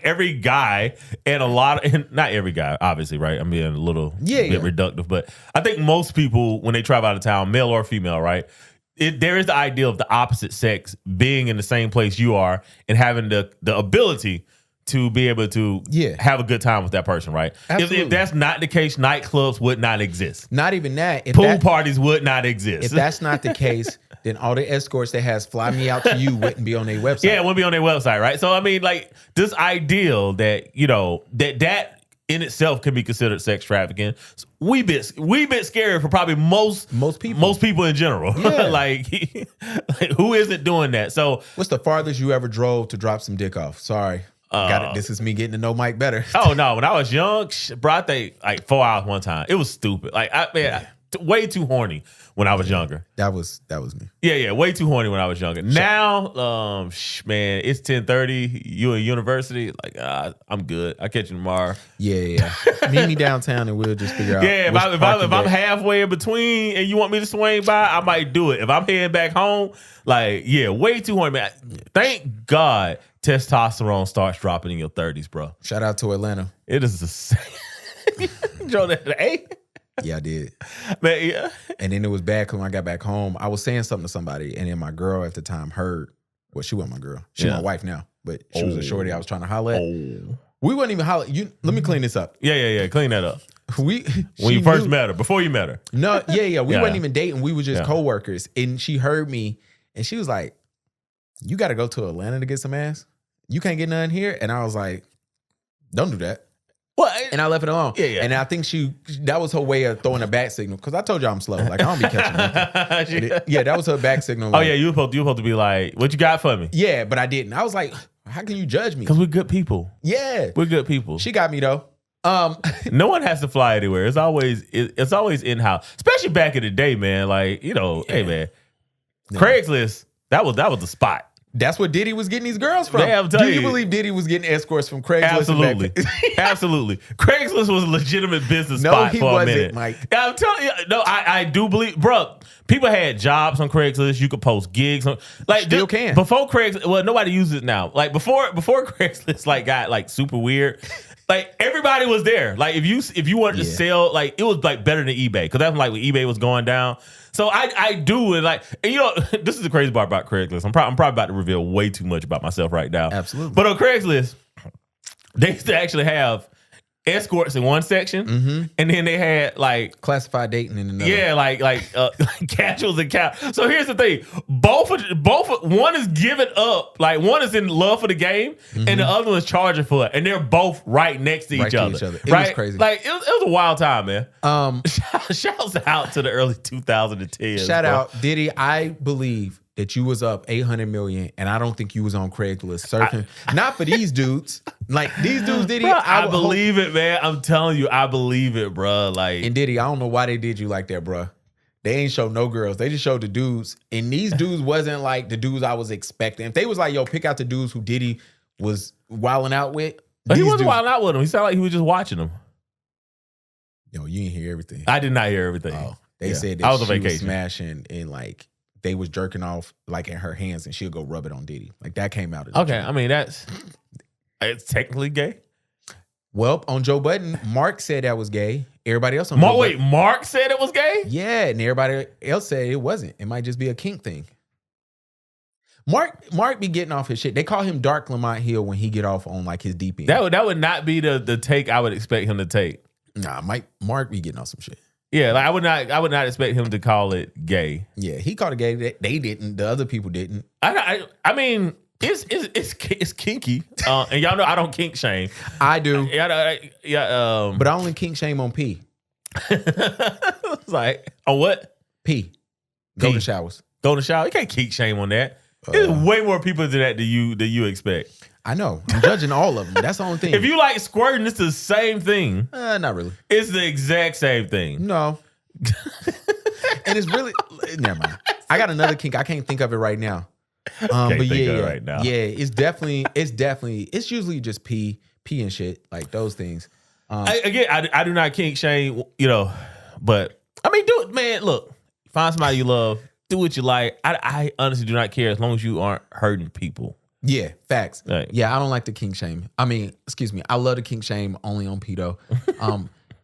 every guy and not every guy, obviously, right? I'm being a little bit reductive, but I think most people, when they travel out of town, male or female, right? There is the idea of the opposite sex being in the same place you are and having the ability to be able to have a good time with that person, right? If that's not the case, nightclubs would not exist. Not even that. Pool parties would not exist. If that's not the case, then all the escorts that has fly me out to you wouldn't be on their website. Yeah, it wouldn't be on their website, right? So, I mean, like, this ideal that, that in itself can be considered sex trafficking. We bit scary for probably most people in general. Yeah. like, who isn't doing that? So, what's the farthest you ever drove to drop some dick off? Sorry. Got it. This is me getting to know Mike better. Oh no, when I was young, bro, I think like 4 hours one time. It was stupid. Like way too horny when I was younger. That was me. Yeah, way too horny when I was younger. Now, man, it's 10:30. You in university? Like, I'm good. I'll catch you tomorrow. Yeah. Meet me downtown and we'll just figure out. Yeah, if I'm halfway in between and you want me to swing by, I might do it. If I'm heading back home, like, way too horny, man. Thank God testosterone starts dropping in your 30s, bro. Shout out to Atlanta. It is the same. Joe, yeah, I did. Man, yeah. And then it was bad because when I got back home, I was saying something to somebody, and then my girl at the time heard. Well, she wasn't my girl. She's my wife now, but she was a shorty I was trying to holler at. We wasn't even holler. Let me clean this up. Yeah. Clean that up. When you first met her, before you met her. No, yeah. We wasn't even dating. We were just co-workers, and she heard me, and she was like, "You got to go to Atlanta to get some ass. You can't get none here." And I was like, "Don't do that." Well, and I left it alone. Yeah. And I think that was her way of throwing a back signal. Because I told you I'm slow. Like, I don't be catching nothing. Yeah, that was her back signal. Like, oh, yeah, you were supposed to be like, what you got for me? Yeah, but I didn't. I was like, How can you judge me? Because we're good people. Yeah. We're good people. She got me though. No one has to fly anywhere. It's always in-house. Especially back in the day, man. Like, hey man. Craigslist, that was the spot. That's where Diddy was getting these girls from. Yeah, I'm Do telling you you. believe Diddy was getting escorts from Craigslist? Absolutely. Absolutely. Craigslist was a legitimate business No, spot he for a wasn't, minute. Mike. Yeah, I'm telling you. No, I do believe, bro, people had jobs on Craigslist. You could post gigs on, like, Still can. Before Craigslist, well, nobody uses it now. Like before Craigslist like got like super weird. Like everybody was there. Like if you wanted to sell, like it was like better than eBay, because that's like when eBay was going down. So I do it like, and this is the crazy part about Craigslist. I'm probably about to reveal way too much about myself right now. Absolutely. But on Craigslist, they used to actually have escorts in one section, and then they had like Classified dating in another. yeah, like casuals and So here's the thing: both one is giving up, like one is in love for the game, and the other one is charging for it, and they're both right next to each other. It right? was crazy. Like it was a wild time, man. Shouts out to the early 2010s. Shout bro. out Diddy. I believe that you was up 800 million, and I don't think you was on Craigslist surfing. Not for these dudes. Like these dudes, Diddy. Bro, I believe it, man. I'm telling you, I believe it, bro. Like, And Diddy, I don't know why they did you like that, bro. They ain't show no girls. They just showed the dudes. And these dudes wasn't like the dudes I was expecting. If they was like, yo, pick out the dudes who Diddy was wilding out with. but he these wasn't dudes- wilding out with him. He sounded like he was just watching them. Yo, you didn't hear everything. I did not hear everything. Oh, they Yeah. said that I was on she was vacation. smashing and like they was jerking off like in her hands, and she'll go rub it on Diddy. Like that came out of the Okay, joint. I mean it's technically gay. Well, on Joe Budden, Mark said that was gay. Everybody else on Mark, Joe wait, Budden, Mark said it was gay? yeah, and everybody else said it wasn't. It might just be a kink thing. Mark be getting off his shit. They call him Dark Lamont Hill when he get off on like his deep end. That would not be the take I would expect him to take. Nah, Mark be getting off some shit. Yeah, like I would not expect him to call it gay. Yeah, he called it gay. They didn't. The other people didn't. I mean, it's kinky, and y'all know I don't kink shame. I do, Yeah. but I only kink shame on P. It's like on what? P. Go P. to showers. Go to shower. You can't kink shame on that. There's way more people than that than you expect. I know. I'm judging all of them. That's the only thing. If you like squirting, it's the same thing. Not really. It's the exact same thing. No. And it's really never mind. I got another kink. I can't think of it right now. Can't But think yeah, of it right now. yeah, it's usually just pee and shit, like those things. I do not kink shame, but I mean, do it, man. Look, find somebody you love, do what you like. I honestly do not care as long as you aren't hurting people. Yeah, facts. Right. Yeah, I don't like the kink shame. I mean, excuse me, I love the kink shame only on pedo.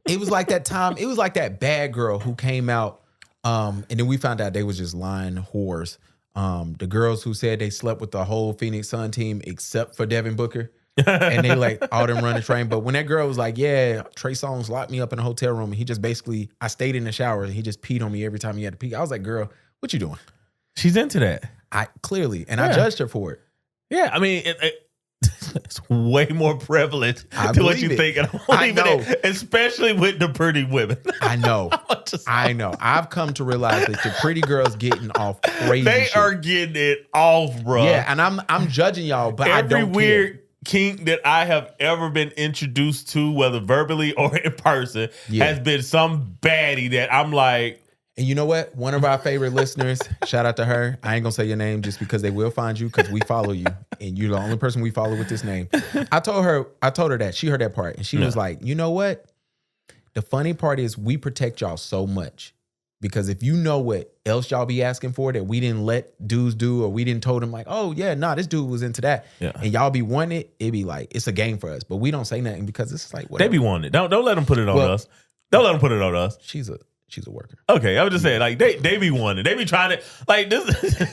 It was like that time. It was like that bad girl who came out, and then we found out they was just lying whores. The girls who said they slept with the whole Phoenix Sun team except for Devin Booker. And they like all them running train. But when that girl was like, yeah, Trey Songz locked me up in a hotel room, and he just basically, I stayed in the shower and he just peed on me every time he had to pee. I was like, girl, what you doing? She's into that. I clearly, and Yeah. I judged her for it. Yeah, I mean, it's way more prevalent I than what believe you it. think. And I know. Especially with the pretty women. I know. Just- I know. I've come to realize that the pretty girls getting off crazy They shit. are getting it off, bro. Yeah, and I'm judging y'all, but I Every don't weird care. kink that I have ever been introduced to, whether verbally or in person, Yeah. has been some baddie that I'm like, And you know what? One of our favorite listeners, shout out to her. I ain't gonna say your name just because they will find you because we follow you, and you're the only person we follow with this name. I told her that she heard that part, and she was like, you know what? The funny part is we protect y'all so much because if you know what else y'all be asking for that we didn't let dudes do, or we didn't told them like, oh yeah, nah, this dude was into that, and y'all be wanting it, it be like it's a game for us, but we don't say nothing because it's like whatever. they be wanting it. Don't let them put it on Well- us. Don't let them put it on us. She's a worker. Okay, I was just saying, like they be wanting. They be trying to like this.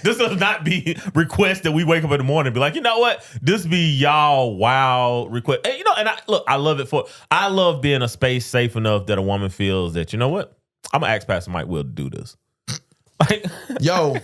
This does not be request that we wake up in the morning and be like, you know what? This be y'all wild request. And, and I love it I love being a space safe enough that a woman feels that, you know what? I'm gonna ask Pastor Mike Will to do this. Like, Yo,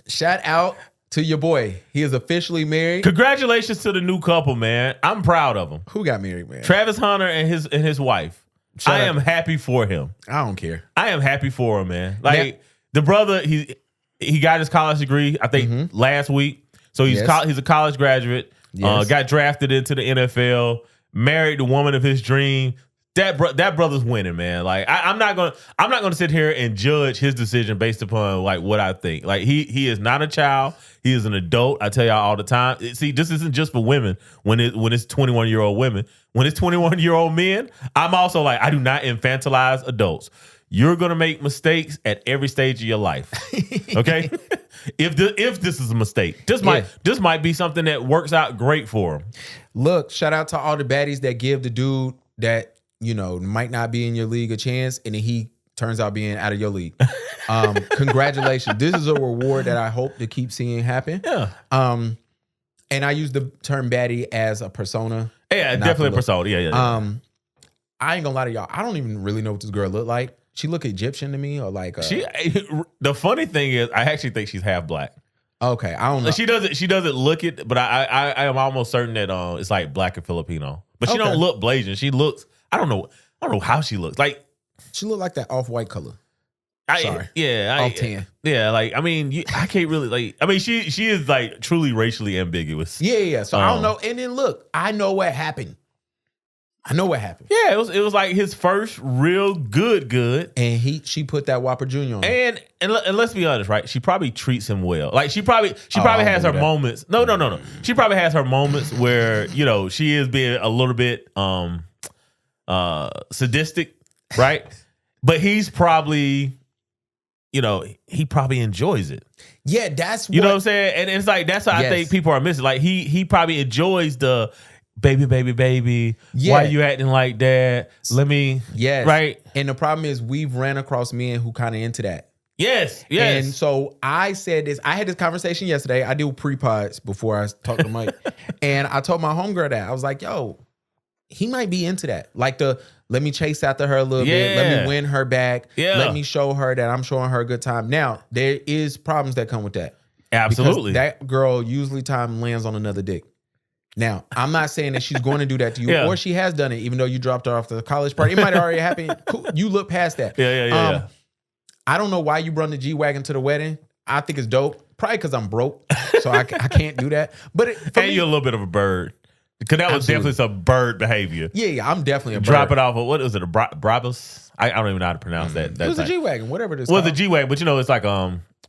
shout out to your boy. He is officially married. congratulations to the new couple, man. I'm proud of them. Who got married, man? Travis Hunter and his wife. Shout I out. am happy for him. I don't care. I am happy for him, man. Like the brother, he got his college degree, I think last week. So he's Yes. he's a college graduate. Yes. Got drafted into the NFL, married the woman of his dream. That brother's winning, man. Like I'm not gonna sit here and judge his decision based upon like what I think. Like he is not a child. He is an adult. I tell y'all all the time. See, this isn't just for women. When it's 21-year-old women, when it's 21-year-old men, I'm also like I do not infantilize adults. You're gonna make mistakes at every stage of your life. Okay, if this is a mistake, this might be something that works out great for him. Look, shout out to all the baddies that give the dude that might not be in your league a chance, and then he turns out being out of your league. Congratulations. This is a reward that I hope to keep seeing happen. Yeah. And I use the term baddie as a persona. Yeah, definitely a persona. Yeah. I ain't gonna lie to y'all. I don't even really know what this girl looked like. She look Egyptian to me, or like the funny thing is, I actually think she's half black. Okay, I don't know. She doesn't look it, but I am almost certain that it's like black and Filipino. But she don't look Blasian. She looks. I don't know how she looks. Like she look like that off-white color. Sorry. Off tan. Yeah, like I mean, I can't really like. I mean, she is like truly racially ambiguous. Yeah. So I don't know. And then look, I know what happened. Yeah, it was like his first real good. And she put that Whopper Jr. on him. And let's be honest, right? She probably treats him well. Like she probably has her moments. No. She probably has her moments where, she is being a little bit sadistic, right? But he's probably, he probably enjoys it. Yeah, that's what I'm saying? And it's like that's what I think people are missing. Like he probably enjoys the baby. Yeah. Why you acting like that? Let me. Yes. Right. And the problem is we've ran across men who kind of into that. Yes. And so I said this. I had this conversation yesterday. I do pre-pods before I talk to Mike. And I told my homegirl that. I was like, yo, he might be into that. Like let me chase after her a little bit. Let me win her back. Yeah. Let me show her that I'm showing her a good time. Now, there is problems that come with that. Absolutely. Because that girl usually time lands on another dick. Now, I'm not saying that she's going to do that to you, or she has done it, even though you dropped her off to the college party. It might already happen. Cool. You look past that. Yeah. I don't know why you brought the G-Wagon to the wedding. I think it's dope. Probably because I'm broke, so I can't do that. But you're a little bit of a bird. Because that was definitely some bird behavior. Yeah, I'm definitely a bird. Drop it off of, what is it, a Brabus? I don't even know how to pronounce that. It was a G-Wagon, whatever it is. Well, the G-Wagon, but it's like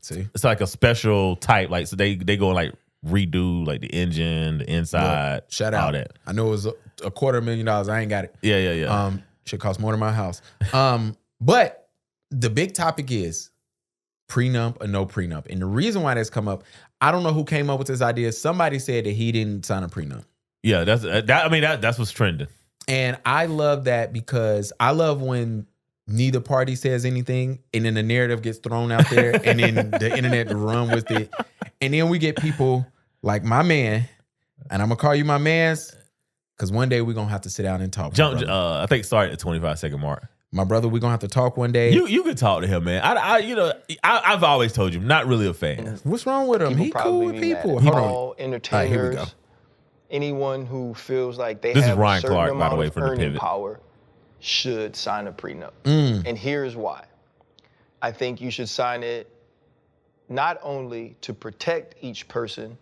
See? It's like a special type. Like, so they go and like redo like the engine, the inside, shout out. all that. I know it was $250,000. I ain't got it. Yeah. Should cost more than my house. But the big topic is prenup or no prenup. And the reason why that's come up, I don't know who came up with this idea. Somebody said that he didn't sign a prenup. Yeah, that's what's trending. And I love that because I love when neither party says anything and then the narrative gets thrown out there and then the internet run with it. And then we get people like my man, and I'm going to call you my mans because one day we're going to have to sit down and talk. I think start at the 25-second mark. My brother, we're going to have to talk one day. You can talk to him, man. I've always told you, I'm not really a fan. What's wrong with him? He cool with people. Hold on. Entertainers, here we go. Anyone who feels like they This have is Ryan a certain Clark, amount by the way, of from The earning Pivot. power should sign a prenup. And here's why. I think you should sign it not only to protect each person,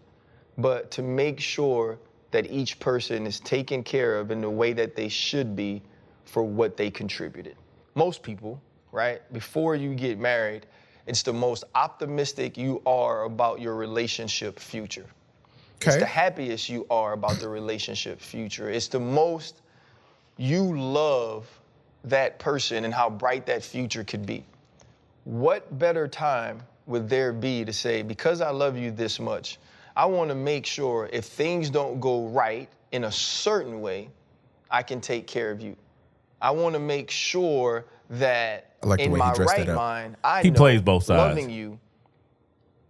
but to make sure that each person is taken care of in the way that they should be for what they contributed. Most people, right, before you get married, it's the most optimistic you are about your relationship future. It's the happiest you are about the relationship future. It's the most you love that person and how bright that future could be. What better time would there be to say, because I love you this much, I want to make sure if things don't go right in a certain way, I can take care of you. I want to make sure that in my right mind, I know plays both sides. Loving you,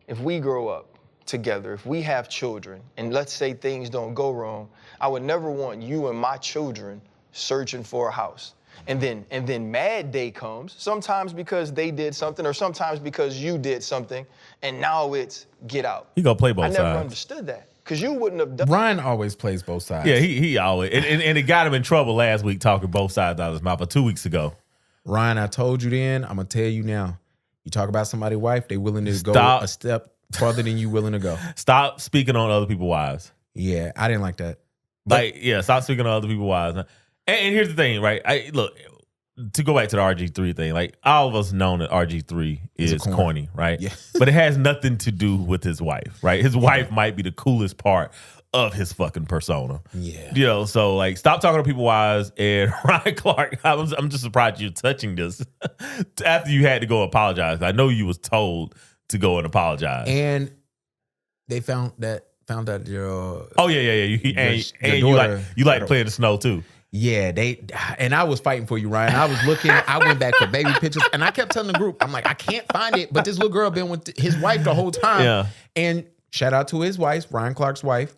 if we grow up together, if we have children, and let's say things don't go wrong, I would never want you and my children searching for a house. And then mad day comes, sometimes because they did something or sometimes because you did something, and now it's get out. He gonna play both sides. I never understood that because you wouldn't have done. Ryan always plays both sides. Yeah, he always and it got him in trouble last week talking both sides out of his mouth, or 2 weeks ago. Ryan, I told you then, I'm gonna tell you now. You talk about somebody's wife, they willing to go a step farther than you willing to go. Stop speaking on other people's wives. Yeah, I didn't like that. Like, yeah, stop speaking to other people's wives. And here's the thing, right? Look, to go back to the RG3 thing, like all of us know that RG3 is corny, right? Yeah. But it has nothing to do with his wife, right? His wife might be the coolest part of his fucking persona. Yeah. You know, so like stop talking to people's wives. And Ryan Clark, I'm just surprised you're touching this after you had to go apologize. I know you was told to go and apologize. And they found out your Oh yeah. You like playing the snow too. Yeah, and I was fighting for you, Ryan. I was looking, I went back for baby pictures, and I kept telling the group, I'm like, I can't find it, but this little girl been with his wife the whole time. Yeah. And shout out to his wife, Ryan Clark's wife.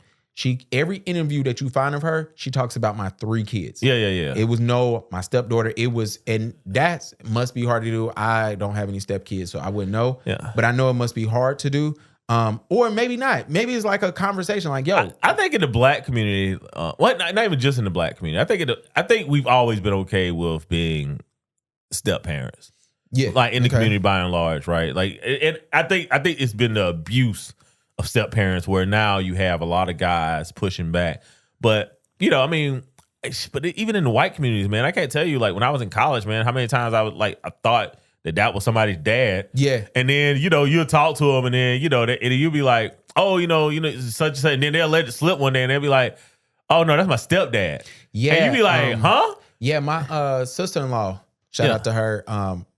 Every interview that you find of her, she talks about my 3 kids. Yeah. It was my stepdaughter. And that must be hard to do. I don't have any stepkids, so I wouldn't know. Yeah. But I know it must be hard to do. Or maybe not. Maybe it's like a conversation like, yo. I think in the black community, not even just in the black community. I think we've always been okay with being step parents. Yeah. Like in the community by and large, right? Like, and I think it's been the abuse of step parents where now you have a lot of guys pushing back. But, you know, I mean, but even in the white communities, man, I can't tell you, like when I was in college, man, how many times I thought that was somebody's dad. Yeah. And then, you know, you'll talk to them and then, you know, and you'll be like, oh, you know, such and such. And then they'll let it slip one day and they'll be like, oh, no, that's my stepdad. Yeah. And you be like, huh? Yeah, my sister-in-law, shout out to her,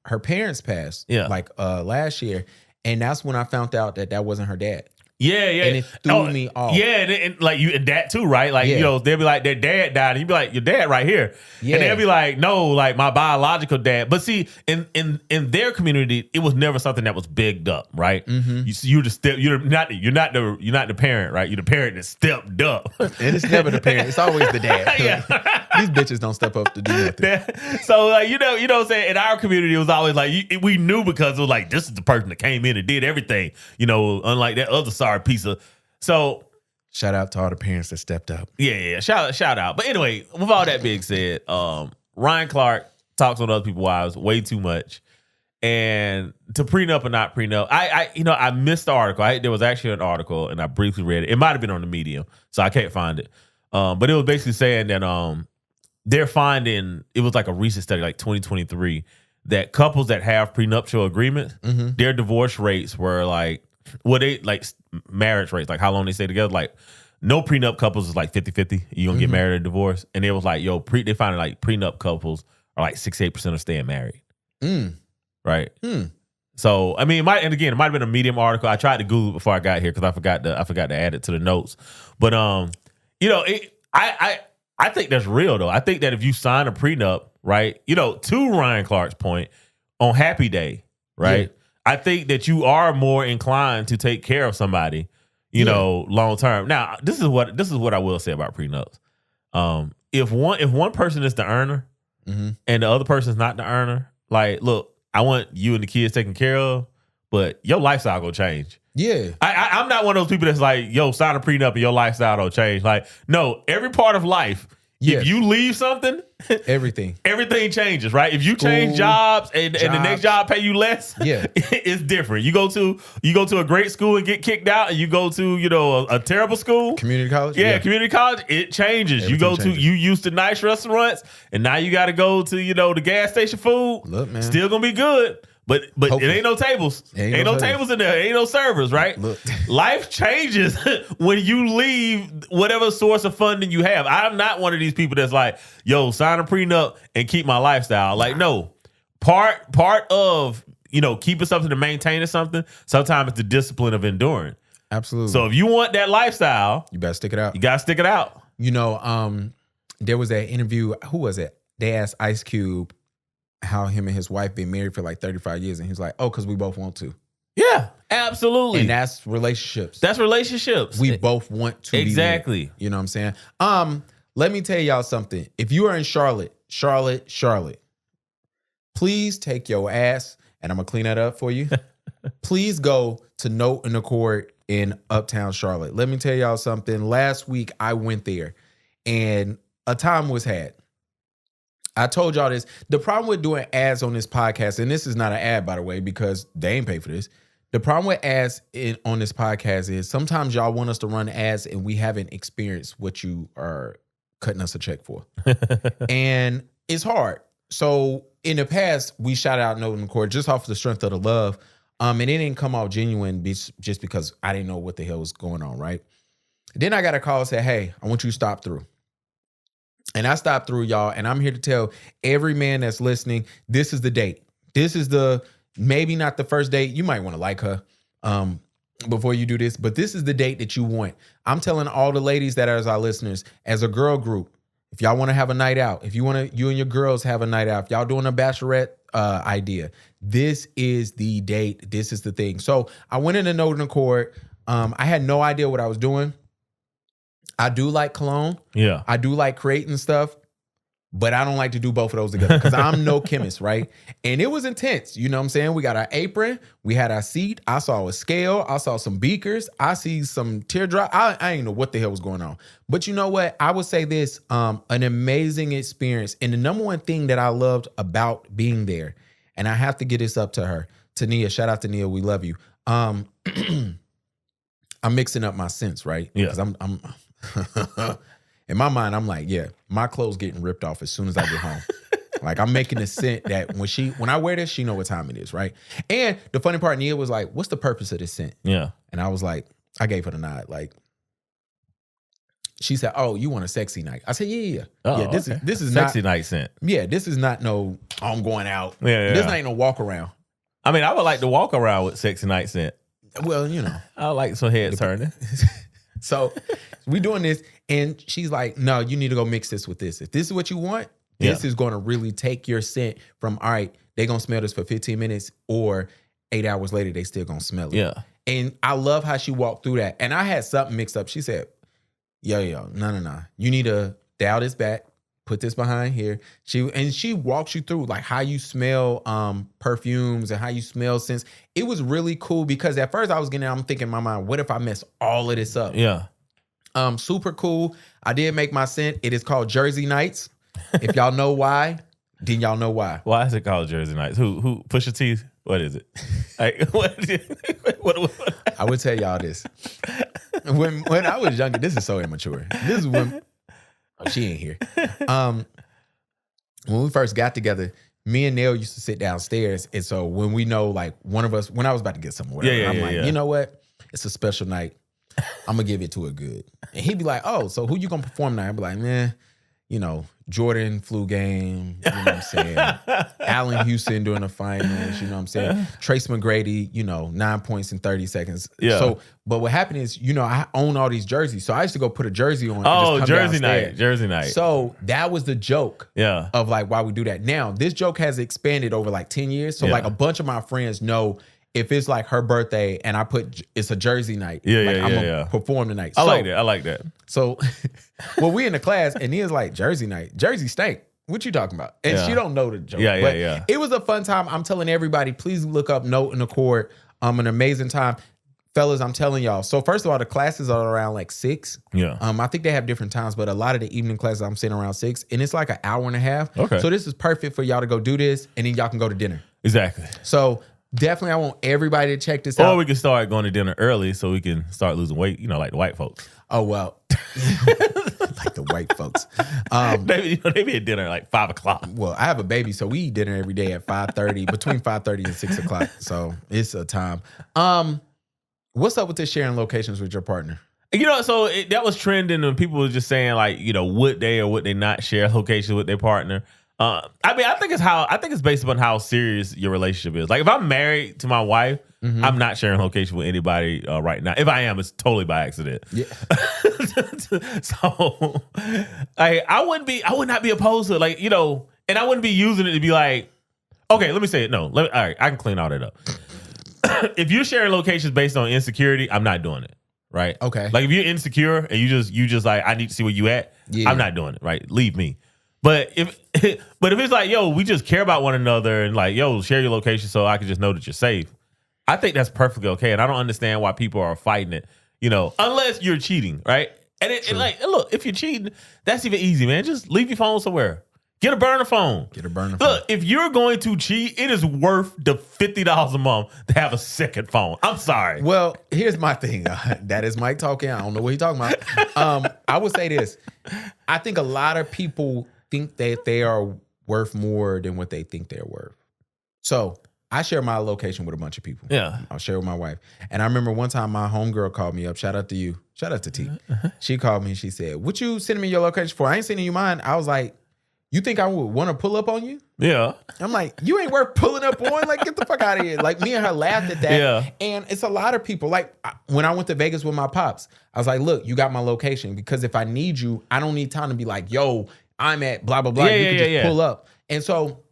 her parents passed last year. And that's when I found out that wasn't her dad. Yeah. And it threw me off. Yeah, and like you and that too, right? Like, you know, they'll be like, their dad died, and you be like, your dad right here. Yeah. And they'll be like, no, like my biological dad. But see, in their community, it was never something that was bigged up, right? Mm-hmm. You're not the parent, right? You're the parent that stepped up. And it's never the parent, it's always the dad. Yeah. These bitches don't step up to do nothing. So like, you know what I'm saying? In our community, it was always like we knew because it was like, this is the person that came in and did everything, you know, unlike that other sorry piece of. So shout out to all the parents that stepped up. Yeah. Shout out. But anyway, with all that being said, Ryan Clark talks on other people's wives way too much. And to prenup or not prenup, I missed the article. There was actually an article and I briefly read it. It might have been on the Medium, so I can't find it. But it was basically saying that they're finding, it was like a recent study, like 2023, that couples that have prenuptial agreements, their divorce rates were like, marriage rates, like how long they stay together, like no prenup couples is like 50-50. You gonna get married or divorced. And it was like, they finding like prenup couples are like 68% of staying married. Right. So I mean, it might have been a Medium article. I tried to Google it before I got here because I forgot to add it to the notes. But you know, I think that's real though. I think that if you sign a prenup, right, you know, to Ryan Clark's point, on Happy Day, right, I think that you are more inclined to take care of somebody, you know, long term. Now, this is what I will say about prenups. If one person is the earner and the other person is not the earner, like, look, I want you and the kids taken care of, but your lifestyle gonna change. Yeah. I'm not one of those people that's like, yo, sign a prenup and your lifestyle don't change. Like, no, every part of life, if you leave something, everything changes, right? If you change jobs and the next job pay you less, it's different. You go to a great school and get kicked out, and you go to, you know, a terrible school, community college. Community college, it changes. Everything you used to nice restaurants, and now you got to go to, you know, the gas station food. Look, man, still gonna be good. But hopefully. It ain't no tables. Ain't no tables in there. Ain't no servers, right? Look. Life changes when you leave whatever source of funding you have. I'm not one of these people that's like, yo, sign a prenup and keep my lifestyle. Like, no. Part of, you know, keeping something to maintain something, sometimes it's the discipline of enduring. Absolutely. So if you want that lifestyle, you better stick it out. You gotta stick it out. You know, there was that interview, who was it? They asked Ice Cube how him and his wife been married for like 35 years. And he's like, oh, because we both want to. Yeah, absolutely. And that's relationships. We both want to exactly. be married. You know what I'm saying? Let me tell y'all something. If you are in Charlotte, please take your ass, and I'm going to clean that up for you. Please go to Note and Accord in Uptown Charlotte. Let me tell y'all something. Last week, I went there, and a time was had. I told y'all this. The problem with doing ads on this podcast, and this is not an ad, by the way, because they ain't pay for this. The problem with ads on this podcast is sometimes y'all want us to run ads and we haven't experienced what you are cutting us a check for. And it's hard. So in the past, we shouted out Note in the Court just off the strength of the love. And it didn't come off genuine just because I didn't know what the hell was going on, right? Then I got a call and said, hey, I want you to stop through. And I stopped through, y'all. And I'm here to tell every man that's listening, this is the date. This is maybe not the first date. You might want to like her before you do this, but this is the date that you want. I'm telling all the ladies that are our listeners, as a girl group, if y'all want to have a night out, if you and your girls have a night out, if y'all doing a bachelorette idea, this is the date. This is the thing. So I went in a Note in the Court. I had no idea what I was doing. I do like cologne. Yeah. I do like creating stuff. But I don't like to do both of those together because I'm no chemist, right? And it was intense. You know what I'm saying? We got our apron. We had our seat. I saw a scale. I saw some beakers. I see some teardrop. I didn't know what the hell was going on. But you know what? I would say this, an amazing experience. And the number one thing that I loved about being there, and I have to get this up to her, to Nia. Shout out to Nia. We love you. I'm mixing up my scents, right? Yeah. Because I'm in my mind, I'm like, yeah, my clothes getting ripped off as soon as I get home. Like, I'm making a scent that when I wear this, she know what time it is, right? And the funny part, Nia was like, what's the purpose of this scent? Yeah. And I was like, I gave her the nod. Like, she said, oh, you want a sexy night? I said, yeah. Oh, yeah, this is sexy not night scent. Yeah, this is not no, I'm going out. Yeah. This ain't no walk around. I mean, I would like to walk around with sexy night scent. Well, you know. I like some head turning. So we doing this, and she's like, no, you need to go mix this with this. If this is what you want, this is going to really take your scent from, all right, they going to smell this for 15 minutes, or 8 hours later, they still going to smell it. Yeah. And I love how she walked through that. And I had something mixed up. She said, yo, no. You need to dial this back, put this behind here. She walks you through like how you smell perfumes and how you smell scents. It was really cool because at first I'm thinking in my mind, what if I mess all of this up? Yeah. Super cool. I did make my scent. It is called Jersey Nights. If y'all know why, then y'all know why. Why is it called Jersey Nights? Who Pusha T? What is it? Like, what? I would tell y'all this. When I was younger, this is so immature. This is when she ain't here. When we first got together, me and Neil used to sit downstairs, and so when we know, like, one of us, when I was about to get something, I'm like, you know what? It's a special night. I'm gonna give it to her good. And he'd be like, oh, so who you gonna perform now? I'd be like, man, you know, Jordan flu game, you know what I'm saying? Allen Houston doing the finals, you know what I'm saying? Trace McGrady, 9 points in 30 seconds. Yeah. So, but what happened is, I own all these jerseys. So I used to go put a jersey on. Oh, Jersey night. So that was the joke of like why we do that. Now, this joke has expanded over like 10 years. So like a bunch of my friends know if it's like her birthday and I put it's a Jersey night, I'm gonna perform tonight. I like that. So, well, we in the class and he was like, Jersey night, Jersey stank. What you talking about? And she don't know the joke. Yeah. It was a fun time. I'm telling everybody, please look up Note in the Court. An amazing time. Fellas, I'm telling y'all. So first of all, the classes are around like 6. Yeah. I think they have different times, but a lot of the evening classes I'm sitting around 6, and it's like an hour and a half. Okay. So this is perfect for y'all to go do this, and then y'all can go to dinner. Exactly. So definitely, I want everybody to check this out. Or we can start going to dinner early so we can start losing weight, like the white folks. Oh, well. Like the white folks. They be at dinner at like 5 o'clock. Well, I have a baby, so we eat dinner every day at 5:30, between 5:30 and 6 o'clock. So it's a time. What's up with this sharing locations with your partner? So that was trending, and people were just saying like, would they or would they not share locations with their partner? I think it's based upon how serious your relationship is. Like, if I'm married to my wife, I'm not sharing location with anybody right now. If I am, it's totally by accident. Yeah. So, I would not be opposed to it, like, and I wouldn't be using it to be like, okay, let me say it. No, all right, I can clean all that up. If you're sharing locations based on insecurity, I'm not doing it. Right. Okay. Like, if you're insecure and you just like, I need to see where you at. Yeah. I'm not doing it. Right. Leave me. But if it's like, yo, we just care about one another and like, yo, share your location so I can just know that you're safe, I think that's perfectly okay. And I don't understand why people are fighting it, unless you're cheating, right? And look, if you're cheating, that's even easy, man. Just leave your phone somewhere. Get a burner phone. Get a burner phone. Look, if you're going to cheat, it is worth the $50 a month to have a second phone. I'm sorry. Well, here's my thing. That is Mike talking. I don't know what he's talking about. I would say this. I think a lot of people think that they are worth more than what they think they're worth. So I share my location with a bunch of people. Yeah. I'll share with my wife. And I remember one time my homegirl called me up. Shout out to you. Shout out to T. She called me and she said, what you sending me your location for? I ain't sending you mine. I was like, you think I would want to pull up on you? Yeah. I'm like, you ain't worth pulling up on. Like, get the fuck out of here. Like, me and her laughed at that. Yeah. And it's a lot of people. Like, when I went to Vegas with my pops, I was like, look, you got my location. Because if I need you, I don't need time to be like, yo, I'm at blah, blah, blah. You can just pull up. And so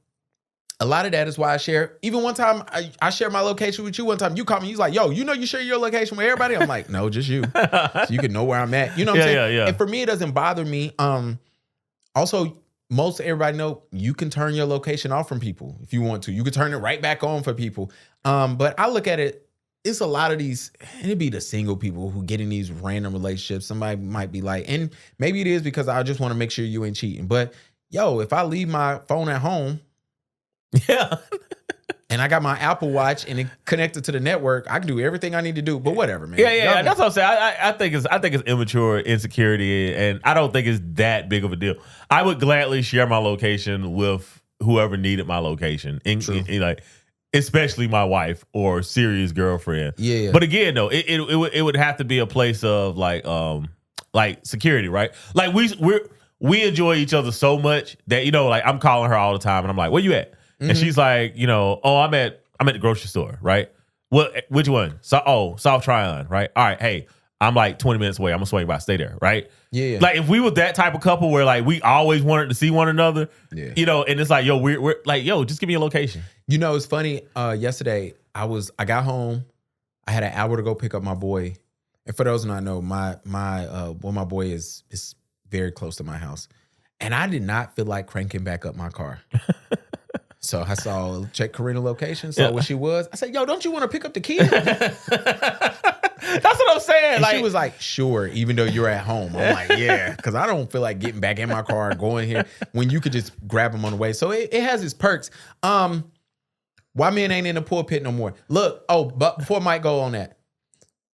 a lot of that is why I share. Even one time, I shared my location with you one time. You called me. You was like, yo, you know you share your location with everybody? I'm like, no, just you. So you can know where I'm at. You know what I'm saying? Yeah. And for me, it doesn't bother me. Also, most everybody know you can turn your location off from people if you want to. You can turn it right back on for people. But I look at it, it's a lot of these, and it'd be the single people who get in these random relationships. Somebody might be like, and maybe it is because I just want to make sure you ain't cheating. But yo, if I leave my phone at home, Yeah. and I got my Apple Watch and it connected to the network, I can do everything I need to do. But whatever, man. Yeah. That's what I'm saying. I think it's immature insecurity, and I don't think it's that big of a deal. I would gladly share my location with whoever needed my location, in like especially my wife or serious girlfriend. Yeah. But again, though, it would have to be a place of like security, right? Like we enjoy each other so much that, you know, like I'm calling her all the time and I'm like, where you at? And she's like, you know, oh, I'm at the grocery store, right? Well, which one? South Tryon, right? All right, hey, I'm like 20 minutes away. I'm gonna swing by, stay there, right? Yeah. Like if we were that type of couple where like we always wanted to see one another, you know, and it's like, yo, we're like, yo, just give me a location. You know, it's funny. Yesterday, I got home. I had an hour to go pick up my boy. And for those who don't know, my boy is very close to my house. And I did not feel like cranking back up my car. So I check Karina's location, saw where she was. I said, yo, don't you want to pick up the kid? That's what I'm saying. And like, she was like, sure, even though you're at home. I'm like, yeah, because I don't feel like getting back in my car, going here, when you could just grab them on the way. So it has its perks. Why men ain't in the pulpit no more? Look, but before Mike go on that,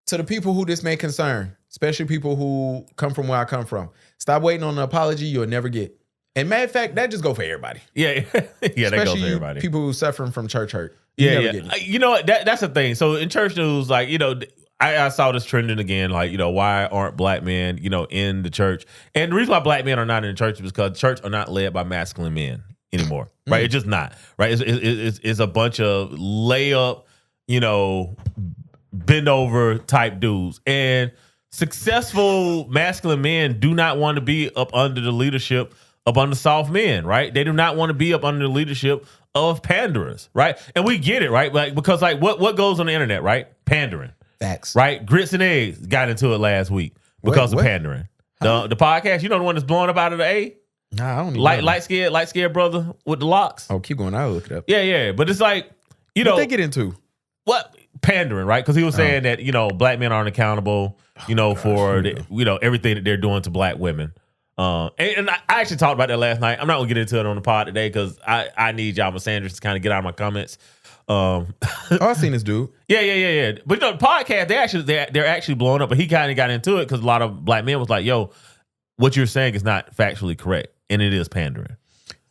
to the people who this may concern, especially people who come from where I come from, stop waiting on an apology you'll never get. And matter of fact, that just go for everybody. Yeah, that goes for everybody. People who suffering from church hurt. You know what? That's the thing. So in church news, like, you know, I saw this trending again, like, you know, why aren't black men, you know, in the church? And the reason why black men are not in the church is because church are not led by masculine men anymore, right? It's just not, right? It's a bunch of layup, you know, bend over type dudes. And successful masculine men do not want to be up under the leadership up under soft men, right? They do not want to be up under the leadership of panderers, right? And we get it, right? Like, because like what goes on the internet, right? Pandering. Facts. Right? Grits and Eggs got into it last week because of pandering. The podcast, you know, the one that's blowing up out of the A? Nah, I don't even know. Light scared brother with the locks. Oh, keep going. I'll look it up. Yeah. But it's like, you know. What they get into? What? Pandering, right? Because he was saying that, you know, black men aren't accountable, you know, for you know, everything that they're doing to black women. And I actually talked about that last night. I'm not gonna get into it on the pod today because I need Jama Sanders to kind of get out of my comments. I've seen this dude. Yeah. But you know, the podcast, they're actually blowing up. But he kind of got into it because a lot of black men was like, "Yo, what you're saying is not factually correct, and it is pandering."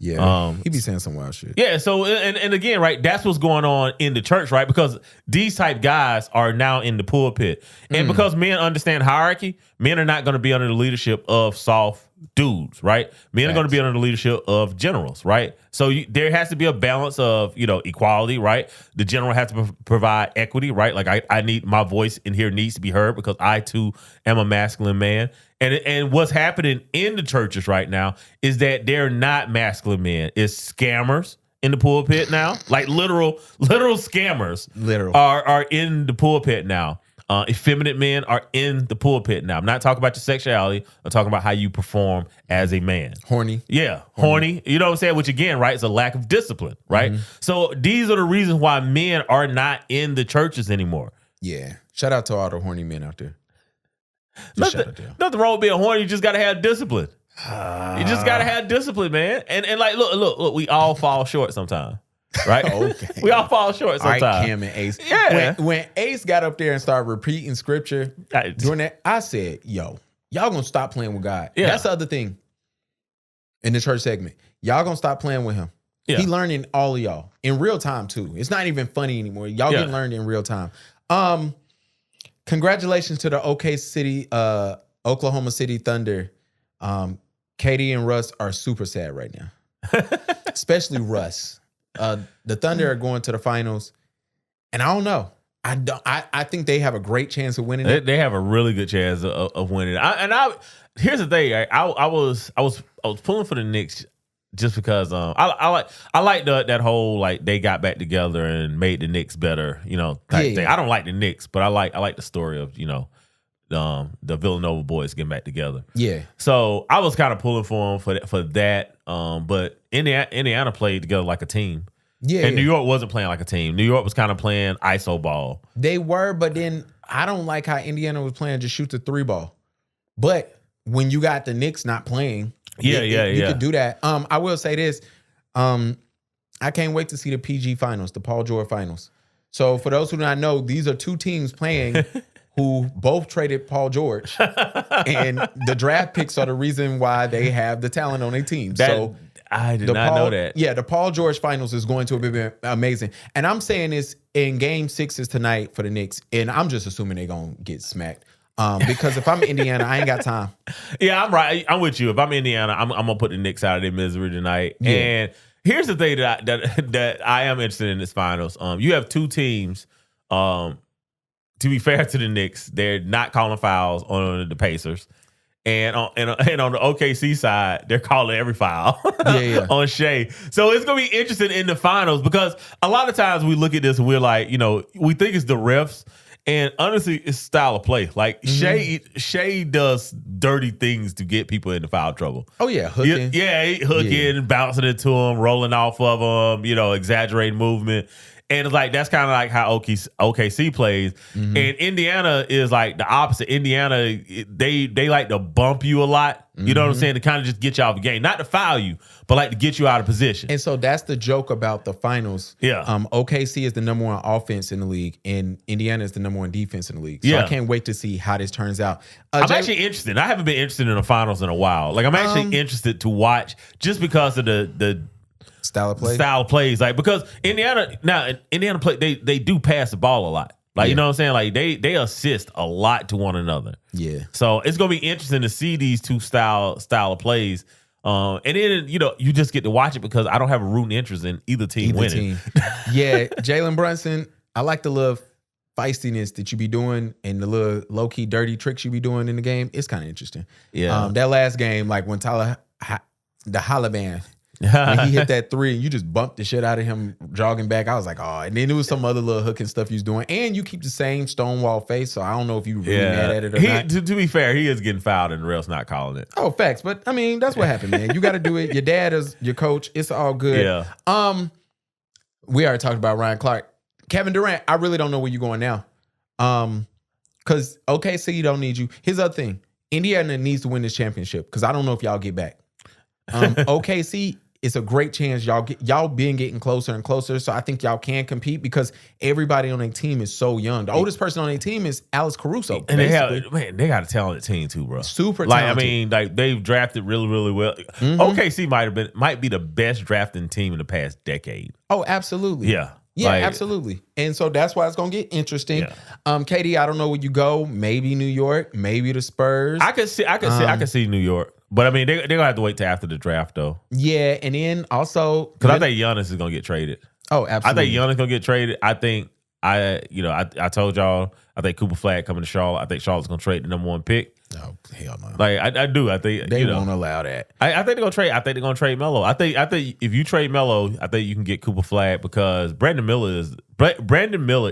Yeah, he be saying some wild shit. Yeah, so and again, right, that's what's going on in the church, right? Because these type guys are now in the pulpit, and because men understand hierarchy, men are not going to be under the leadership of soft dudes, right? Men are going to be under the leadership of generals, right? So there has to be a balance of, you know, equality, right? The general has to provide equity, right? Like I need my voice in here needs to be heard because I too am a masculine man. And what's happening in the churches right now is that they're not masculine men. It's scammers in the pulpit now. Like literal scammers are in the pulpit now. Effeminate men are in the pulpit now. I'm not talking about your sexuality. I'm talking about how you perform as a man. Horny. Yeah, horny. You know what I'm saying? Which again, right, is a lack of discipline, right? So these are the reasons why men are not in the churches anymore. Yeah. Shout out to all the horny men out there. Nothing wrong with being horny. You just got to have discipline. You just gotta have discipline, man. And like, look, we all fall short sometimes. Right? Okay. We all fall short sometimes. All right, Cam and Ace. Yeah. When Ace got up there and started repeating scripture during that, I said, yo, y'all gonna stop playing with God. Yeah. That's the other thing in the church segment. Y'all gonna stop playing with him. Yeah. He learning all of y'all in real time too. It's not even funny anymore. Y'all getting learned in real time. Congratulations to the Oklahoma City Thunder. Katie and Russ are super sad right now. Especially Russ. The Thunder are going to the finals, and I don't know. I think they have a great chance of winning it. They have a really good chance of winning. Here's the thing. I was pulling for the Knicks just because I like that whole like they got back together and made the Knicks better. Type thing. I don't like the Knicks, but I like the story of the Villanova boys getting back together. Yeah. So I was kind of pulling for them for that. But Indiana played together like a team. Yeah. And New York wasn't playing like a team. New York was kind of playing ISO ball. They were, but then I don't like how Indiana was playing just shoot the 3 ball. But when you got the Knicks not playing, you could do that. I will say this. I can't wait to see the PG finals, the Paul George finals. So for those who do not know, these are 2 teams playing who both traded Paul George. And the draft picks are the reason why they have the talent on their team. I did not know that. Yeah, the Paul George finals is going to be amazing. And I'm saying this in game 6 is tonight for the Knicks. And I'm just assuming they're going to get smacked. Because if I'm Indiana, I ain't got time. Yeah, I'm right. I'm with you. If I'm Indiana, I'm going to put the Knicks out of their misery tonight. Yeah. And here's the thing that I am interested in this finals. You have 2 teams. To be fair to the Knicks, they're not calling fouls on the Pacers. And on the OKC side, they're calling every foul on Shea. So it's going to be interesting in the finals because a lot of times we look at this and we're like, we think it's the refs. And honestly, it's style of play. Like Shea does dirty things to get people into foul trouble. Oh, yeah. Hooking. Hooking, bouncing into them, rolling off of them, exaggerating movement. And it's like that's kind of like how OKC plays. Mm-hmm. And Indiana is like the opposite. Indiana, they like to bump you a lot. You know what I'm saying? To kind of just get you out of the game. Not to foul you, but like to get you out of position. And so that's the joke about the finals. Yeah. OKC is the number 1 offense in the league, and Indiana is the number 1 defense in the league. So I can't wait to see how this turns out. I'm actually interested. I haven't been interested in the finals in a while. Like I'm actually interested to watch just because of the style of play. Style of plays. Like because Indiana play they do pass the ball a lot. Like you know what I'm saying? Like they assist a lot to one another. Yeah. So it's gonna be interesting to see these 2 style of plays. And then you just get to watch it because I don't have a rooting interest in either team winning. Yeah, Jalen Brunson, I like the little feistiness that you be doing and the little low key dirty tricks you be doing in the game. It's kind of interesting. Yeah. That last game, like when the Halaban. When he hit that 3 and you just bumped the shit out of him jogging back, I was like, oh. And then there was some other little hooking stuff he was doing. And you keep the same stonewall face, so I don't know if you really mad at it or not. To be fair, he is getting fouled and the ref's not calling it. Oh, facts. But, I mean, that's what happened, man. You got to do it. Your dad is your coach. It's all good. Yeah. We already talked about Ryan Clark. Kevin Durant, I really don't know where you're going now. Because OKC don't need you. Here's the other thing. Indiana needs to win this championship because I don't know if y'all get back. OKC, it's a great chance y'all been getting closer and closer. So I think y'all can compete because everybody on their team is so young. The oldest person on their team is Alex Caruso. And they got a talented team too, bro. Super talented. I mean, like they've drafted really, really well. OKC might be the best drafting team in the past decade. Oh, absolutely. Yeah. Yeah, absolutely. And so that's why it's going to get interesting. Yeah. Katie, I don't know where you go. Maybe New York, maybe the Spurs. I could see New York. But I mean, they're going to have to wait till after the draft though. Yeah, and then also because I think Giannis is going to get traded. Oh, absolutely. I think Giannis going to get traded. I think I told y'all I think Cooper Flag coming to Charlotte. I think Charlotte's going to trade the number 1 pick. Oh, hell no. Like I do. I think they won't allow that. I think they're gonna trade. I think they're gonna trade Melo. I think if you trade Melo, I think you can get Cooper Flag because Brandon Miller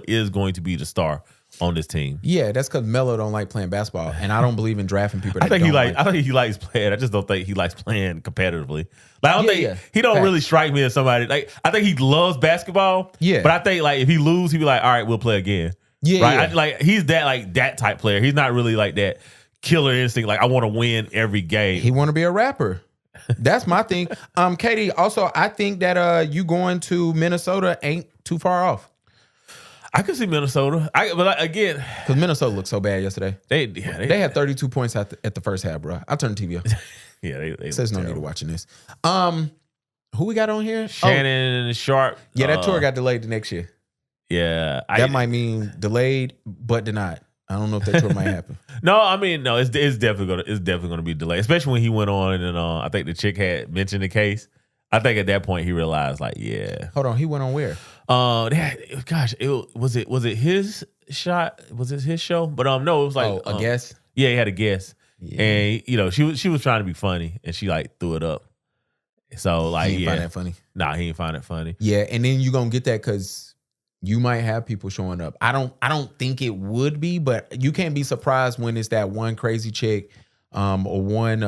is going to be the star on this team. Yeah, that's because Melo don't like playing basketball, and I don't believe in drafting people. I think he likes playing. I just don't think he likes playing competitively. Like I don't think he don't really strike me as somebody. Like I think he loves basketball. Yeah, but I think like if he lose, he'd be like, all right, we'll play again. Yeah, right. Yeah. He's that type player. He's not really like that. killer instinct. Like I want to win every game. He want to be a rapper. That's my thing. Katie, also, I think that you going to Minnesota ain't too far off. I could see Minnesota. But again, because Minnesota looked so bad yesterday. They had 32 points at the first half, bro. I turned the TV off. Yeah, they says no need to watching this. Who we got on here? Shannon Sharp. Yeah, that tour got delayed the next year. Yeah, that might mean delayed but denied. I don't know if that tour might happen. No, I mean, no, it's definitely gonna be delayed, especially when he went on and I think the chick had mentioned the case. I think at that point he realized, like, yeah. Hold on, he went on where? Gosh, was it his shot? Was it his show? But no, it was like a guest. Yeah, he had a guest, and she was trying to be funny, and she like threw it up. So like, he didn't find that funny. Nah, he didn't find it funny. Yeah, and then you gonna get that because you might have people showing up. I don't think it would be, but you can't be surprised when it's that one crazy chick or one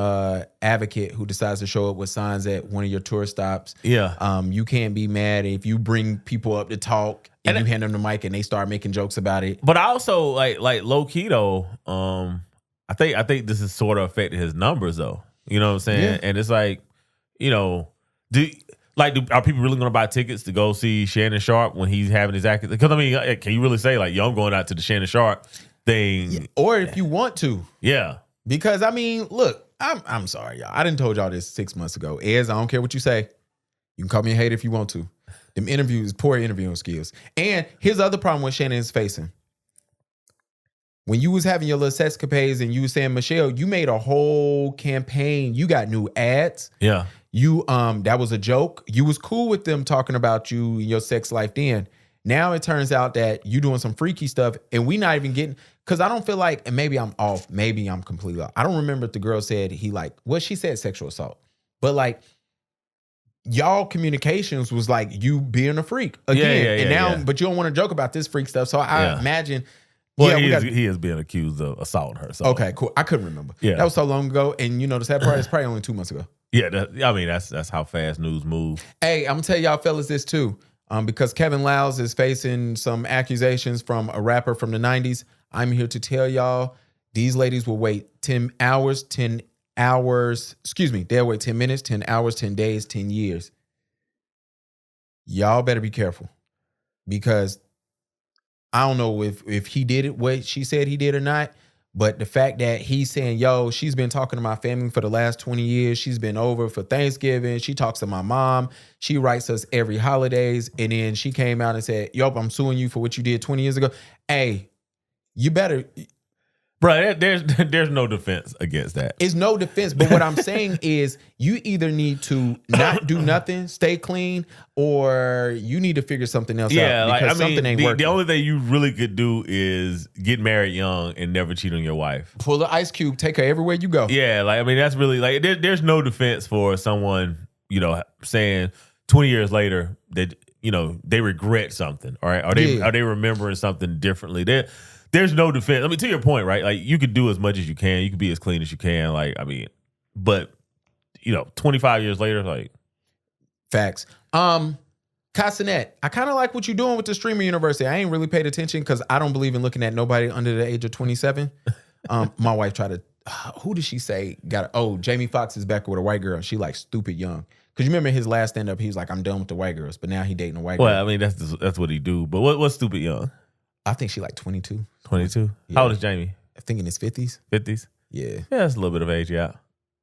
advocate who decides to show up with signs at one of your tour stops. Yeah. You can't be mad if you bring people up to talk and you hand them the mic and they start making jokes about it. But I also like low key though, I think this has sort of affected his numbers though. You know what I'm saying? Yeah. And it's like, are people really going to buy tickets to go see Shannon Sharp when he's having his act? Because I mean, can you really say like, yo, I'm going out to the Shannon Sharp thing? Yeah. Or if you want to, yeah. Because I mean, look, I'm sorry, y'all. I didn't told y'all this 6 months ago. Ez, I don't care what you say. You can call me a hater if you want to. Them interviews, poor interviewing skills. And here's the other problem what Shannon is facing. When you was having your little sexcapades and you was saying, Michelle, you made a whole campaign. You got new ads. Yeah. You that was a joke. You was cool with them talking about you and your sex life then. Now it turns out that you doing some freaky stuff and we not even getting, because I don't feel like, and maybe I'm off, maybe I'm completely off. I don't remember if the girl said she said sexual assault. But like y'all communications was like you being a freak again. But you don't want to joke about this freak stuff. So I imagine. Well, he is being accused of assaulting her. So. Okay, cool. I couldn't remember. Yeah. That was so long ago. And the sad part is probably only 2 months ago. Yeah, I mean, that's how fast news moves. Hey, I'm going to tell y'all fellas this too. Because Kevin Louse is facing some accusations from a rapper from the 90s. I'm here to tell y'all these ladies will wait 10 hours, they'll wait 10 minutes, 10 hours, 10 days, 10 years. Y'all better be careful. Because I don't know if he did it what she said he did or not, but the fact that he's saying, yo, she's been talking to my family for the last 20 years. She's been over for Thanksgiving. She talks to my mom. She writes us every holidays. And then she came out and said, yo, I'm suing you for what you did 20 years ago. Hey, you better... Bro, there's no defense against that. It's no defense. But what I'm saying is you either need to not do nothing, stay clean, or you need to figure something else out. Because something ain't working. The only thing you really could do is get married young and never cheat on your wife. Pull the ice cube, take her everywhere you go. Yeah, that's really there's no defense for someone, saying 20 years later that, they regret something. All right. Are they remembering something differently? There's no defense. I mean, to your point, right? Like, you could do as much as you can. You could be as clean as you can. But 25 years later, like. Facts. Casanet, I kind of like what you're doing with the streamer university. I ain't really paid attention because I don't believe in looking at nobody under the age of 27. My wife tried to, who did she say? Jamie Foxx is back with a white girl. She like stupid young. Because you remember his last stand-up, he was like, I'm done with the white girls. But now he dating a white girl. Well, I mean, that's what he do. But what's stupid young? I think she like 22. 22? Yeah. How old is Jamie? I think in his 50s. 50s? Yeah. Yeah, that's a little bit of age, yeah.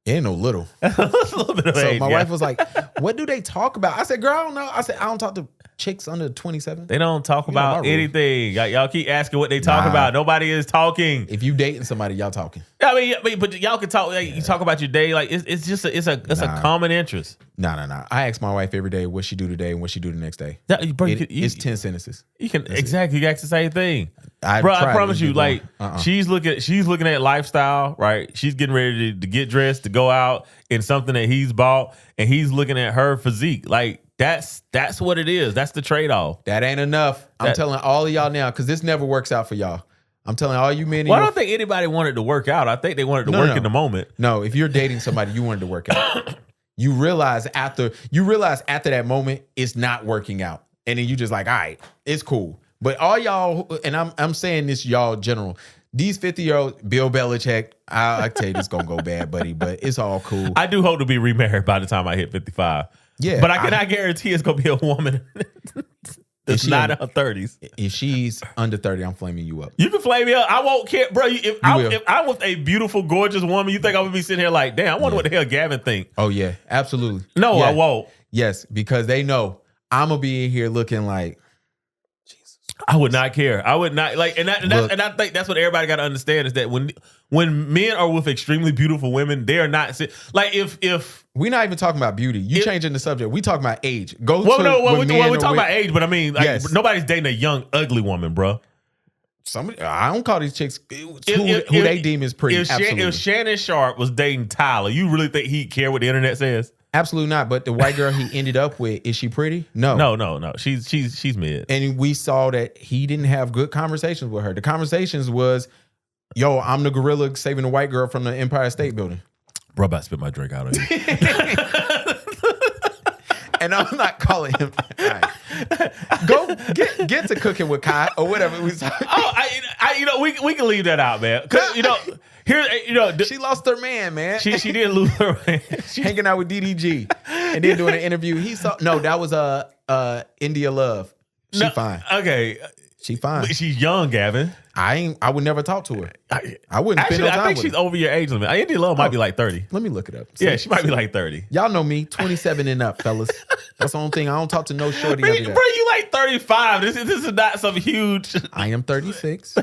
Ain't no little. That's a little bit of age. So my wife was like, what do they talk about? I said, girl, I don't know. I said, I don't talk to chicks under 27. They don't talk about anything. Y'all keep asking what they talk about. Nobody is talking. If you dating somebody, y'all talking. I mean, but y'all can talk. You talk about your day. Like it's just a common interest. No. I ask my wife every day what she do today and what she do the next day. It's 10 sentences. You can exactly. You ask the same thing. I promise you. Like she's looking at lifestyle. Right. She's getting ready to get dressed to go out in something that he's bought, and he's looking at her physique. Like that's what it is. That's the trade off. That ain't enough. I'm telling all of y'all now because this never works out for y'all. I'm telling all you men. Well, I don't think anybody wanted to work out. I think they wanted to work in the moment. No, if you're dating somebody, you wanted to work out. You realize after that moment, it's not working out. And then you just like, all right, it's cool. But all y'all, and I'm saying this y'all general, these 50-year-olds, Bill Belichick, I tell you, this gonna go bad, buddy, but it's all cool. I do hope to be remarried by the time I hit 55. Yeah, but I cannot guarantee it's gonna be a woman that's not in her 30s. If she's under 30, I'm flaming you up. You can flame me up. I won't care, bro. If I was a beautiful, gorgeous woman, you think I would be sitting here like, damn, I wonder what the hell Gavin think? Oh yeah, absolutely. No, yeah. I won't. Yes, because they know I'm gonna be in here looking like. I would not care. I would not like, and I think that's what everybody got to understand is that when men are with extremely beautiful women, they are not like if we're not even talking about beauty. You changing the subject. We talking about age. We're talking about age, but I mean, like nobody's dating a young ugly woman, bro. I don't call these chicks who they deem is pretty. If Shannon Sharp was dating Tyler, you really think he'd care what the internet says? Absolutely not. But the white girl he ended up with, is she pretty? No. No. She's mid. And we saw that he didn't have good conversations with her. The conversations was, yo, I'm the gorilla saving the white girl from the Empire State Building. Bro, about to spit my drink out on you. And I'm not calling him. Right. Go get to cooking with Kai or whatever we saw. We can leave that out, man. Cause she lost her man. She did lose her man. Hanging out with DDG and then doing an interview. That was India Love. She fine. Okay. She fine. But she's young, Gavin. I would never talk to her. I wouldn't spend no time I think with she's her. over your age limit. India Love might be like 30. Let me look it up. Yeah, she might be like 30. Y'all know me, 27 and up, fellas. That's the only thing. I don't talk to no shorty Bro, under that. you like 35. This is not some huge. I am 36.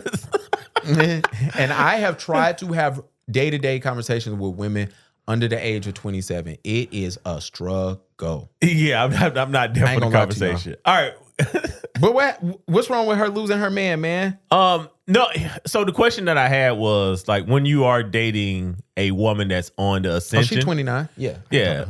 And I have tried to have day-to-day conversations with women under the age of 27. It is a struggle. Yeah, I'm not down for the conversation. All right. But what's wrong with her losing her man? No. So the question that I had was like, when you are dating a woman that's on the ascension. Oh, she's 29. Yeah.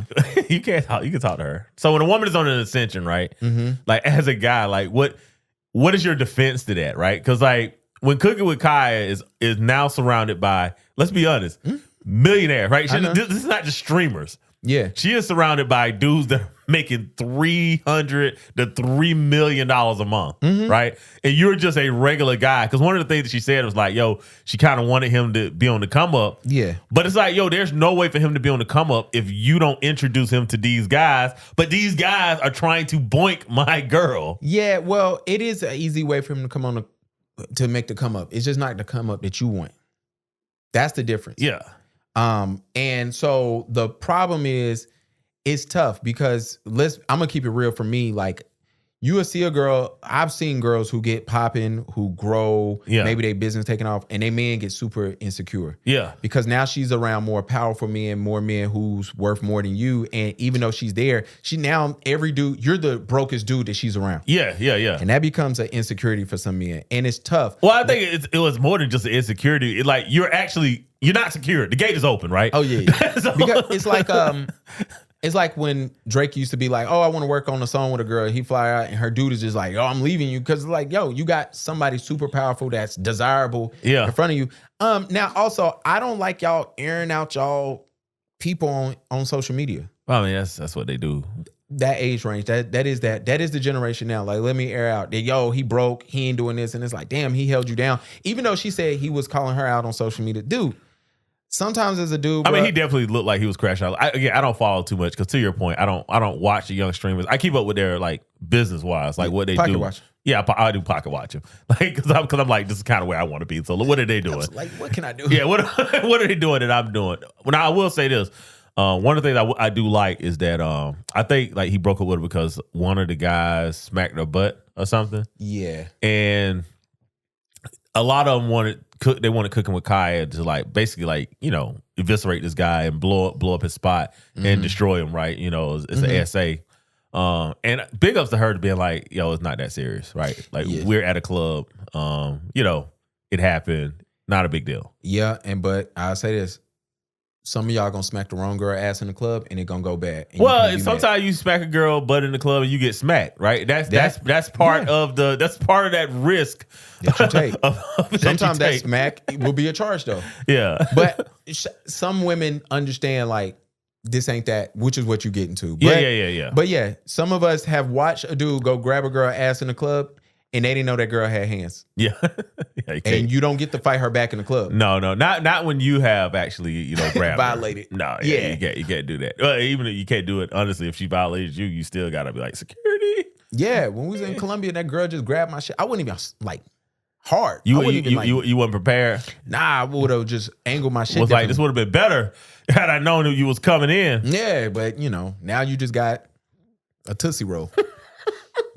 You can talk to her. So when a woman is on an ascension, right? Mm-hmm. Like as a guy, like what is your defense to that, right? Because like when Cooking with Kaya is now surrounded by, let's be honest, millionaires, right? This is not just streamers. Yeah. She is surrounded by dudes that are making $300 to $3 million a month, right? And you're just a regular guy. Because one of the things that she said was like, yo, she kind of wanted him to be on the come up. Yeah. But it's like, yo, there's no way for him to be on the come up if you don't introduce him to these guys. But these guys are trying to boink my girl. Yeah, well, it is an easy way for him to come on to make the come up. It's just not the come up that you want. That's the difference. Yeah. And so the problem is it's tough because I'm gonna keep it real for me. Like you will see a girl, I've seen girls who get popping, who grow, maybe their business taking off, and they men get super insecure. Yeah. Because now she's around more powerful men, more men who's worth more than you. And even though she's there, every dude, you're the brokest dude that she's around. Yeah. And that becomes an insecurity for some men. And it's tough. Well, I think it was more than just an insecurity. You're not secure. The gate is open, right? Oh yeah. Because it's like when Drake used to be like, oh, I want to work on a song with a girl. He fly out and her dude is just like, oh, I'm leaving you. Because like, yo, you got somebody super powerful that's desirable in front of you. Now, also, I don't like y'all airing out y'all people on social media. I mean, that's what they do. That age range, that is the generation now. Like, let me air out that, yo, he broke, he ain't doing this. And it's like, damn, he held you down. Even though she said he was calling her out on social media. Dude, sometimes as a dude, I mean, he definitely looked like he was crashing out. I don't follow too much because to your point, I don't watch the young streamers. I keep up with their like business wise, like what they pocket do. Watch. Yeah, I do pocket watch them, like because I'm like, this is kind of where I want to be. So what are they doing? Like, what can I do? Yeah, what are they doing that I'm doing? Well, now I will say this. One of the things I do like is that I think like he broke up with her because one of the guys smacked her butt or something. Yeah, and a lot of them wanted Cooking with Kaya to like basically like, you know, eviscerate this guy and blow up his spot and destroy him, right? You know, it's an essay. And big ups to her to being like, yo, it's not that serious, right? Like we're at a club, you know, it happened, not a big deal. Yeah, but I'll say this. Some of y'all gonna smack the wrong girl ass in the club and it gonna go bad. Well, sometimes you smack a girl butt in the club and you get smacked, right? That's part of that risk that you take. Sometimes that smack will be a charge though. Yeah. But some women understand like this ain't that, which is what you get into. But, yeah. But yeah, some of us have watched a dude go grab a girl ass in the club and they didn't know that girl had hands. Yeah. Yeah, And you don't get to fight her back in the club. No, not when you have actually, grabbed Violated. her. No, Yeah. you can't do that. Well, even if you can't do it, honestly, if she violated you, you still gotta be like security. Yeah, when we was in Colombia, that girl just grabbed my shit. I wouldn't even like hard. You I wouldn't even, you wasn't prepared. Nah, I would have just angled my shit. Was like, differently. this would have been better had I known that you was coming in. Yeah, but now you just got a Tootsie Roll.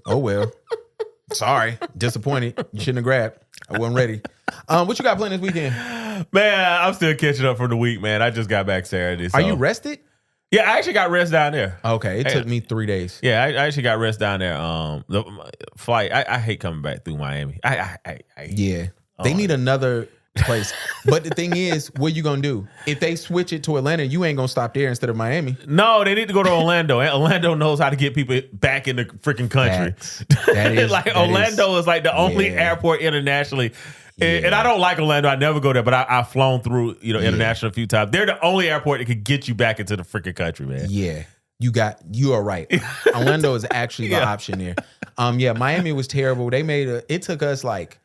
Oh well. Sorry. Disappointed. You shouldn't have grabbed. I wasn't ready. What you got planned this weekend? Man, I'm still catching up from the week, man. I just got back Saturday. So. Are you rested? Yeah, I actually got rest down there. Okay. It took me 3 days. Yeah, I actually got rest down there. The flight, I hate coming back through Miami. Yeah. They need another place. But the thing is, what you gonna do? If they switch it to Atlanta, you ain't gonna stop there instead of Miami. No, they need to go to Orlando. Orlando knows how to get people back in the freaking country. Orlando is like the only airport internationally. And I don't like Orlando. I never go there, but I've flown through, international a few times. They're the only airport that could get you back into the freaking country, man. Yeah. You are right. Orlando is actually the option there. Miami was terrible. It took us like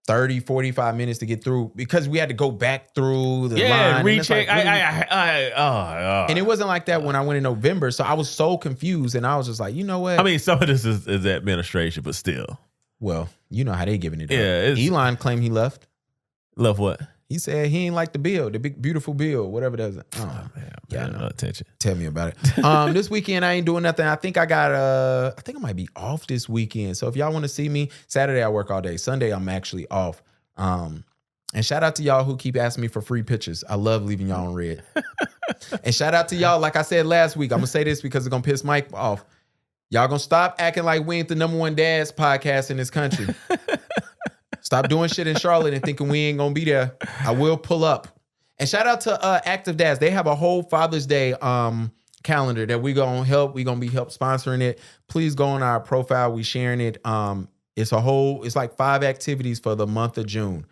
30, 45 minutes to get through because we had to go back through the line. Recheck. And it wasn't like that when I went in November. So I was so confused and I was just like, you know what? I mean, some of this is administration, but still. Well, you know how they giving it up. Yeah, Elon claimed he left. Left what? He said he ain't like the bill, the big beautiful bill, whatever that is. Oh man, yeah, no attention. Tell me about it. This weekend I ain't doing nothing. I think I might be off this weekend. So if y'all want to see me, Saturday I work all day. Sunday I'm actually off. And shout out to y'all who keep asking me for free pictures. I love leaving y'all on red. And shout out to y'all, like I said last week, I'm gonna say this because it's gonna piss Mike off. Y'all gonna stop acting like we ain't the #1 dads podcast in this country. Stop doing shit in Charlotte and thinking we ain't gonna be there. I will pull up. And shout out to Active Dads. They have a whole Father's Day calendar that we gonna be help sponsoring it. Please go on our profile. We sharing it. It's like 5 activities for the month of June.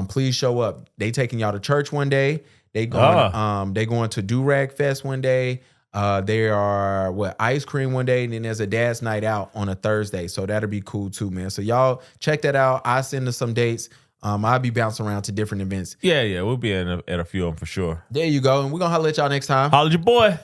Please show up. They taking y'all to church one day. They going to Do-Rag Fest one day. They are ice cream one day, and then there's a dad's night out on a Thursday. So that'll be cool too, man. So y'all check that out. I'll send us some dates. I'll be bouncing around to different events. Yeah, we'll be at a few of them for sure. There you go. And we're gonna holler at y'all next time. Holla at your boy.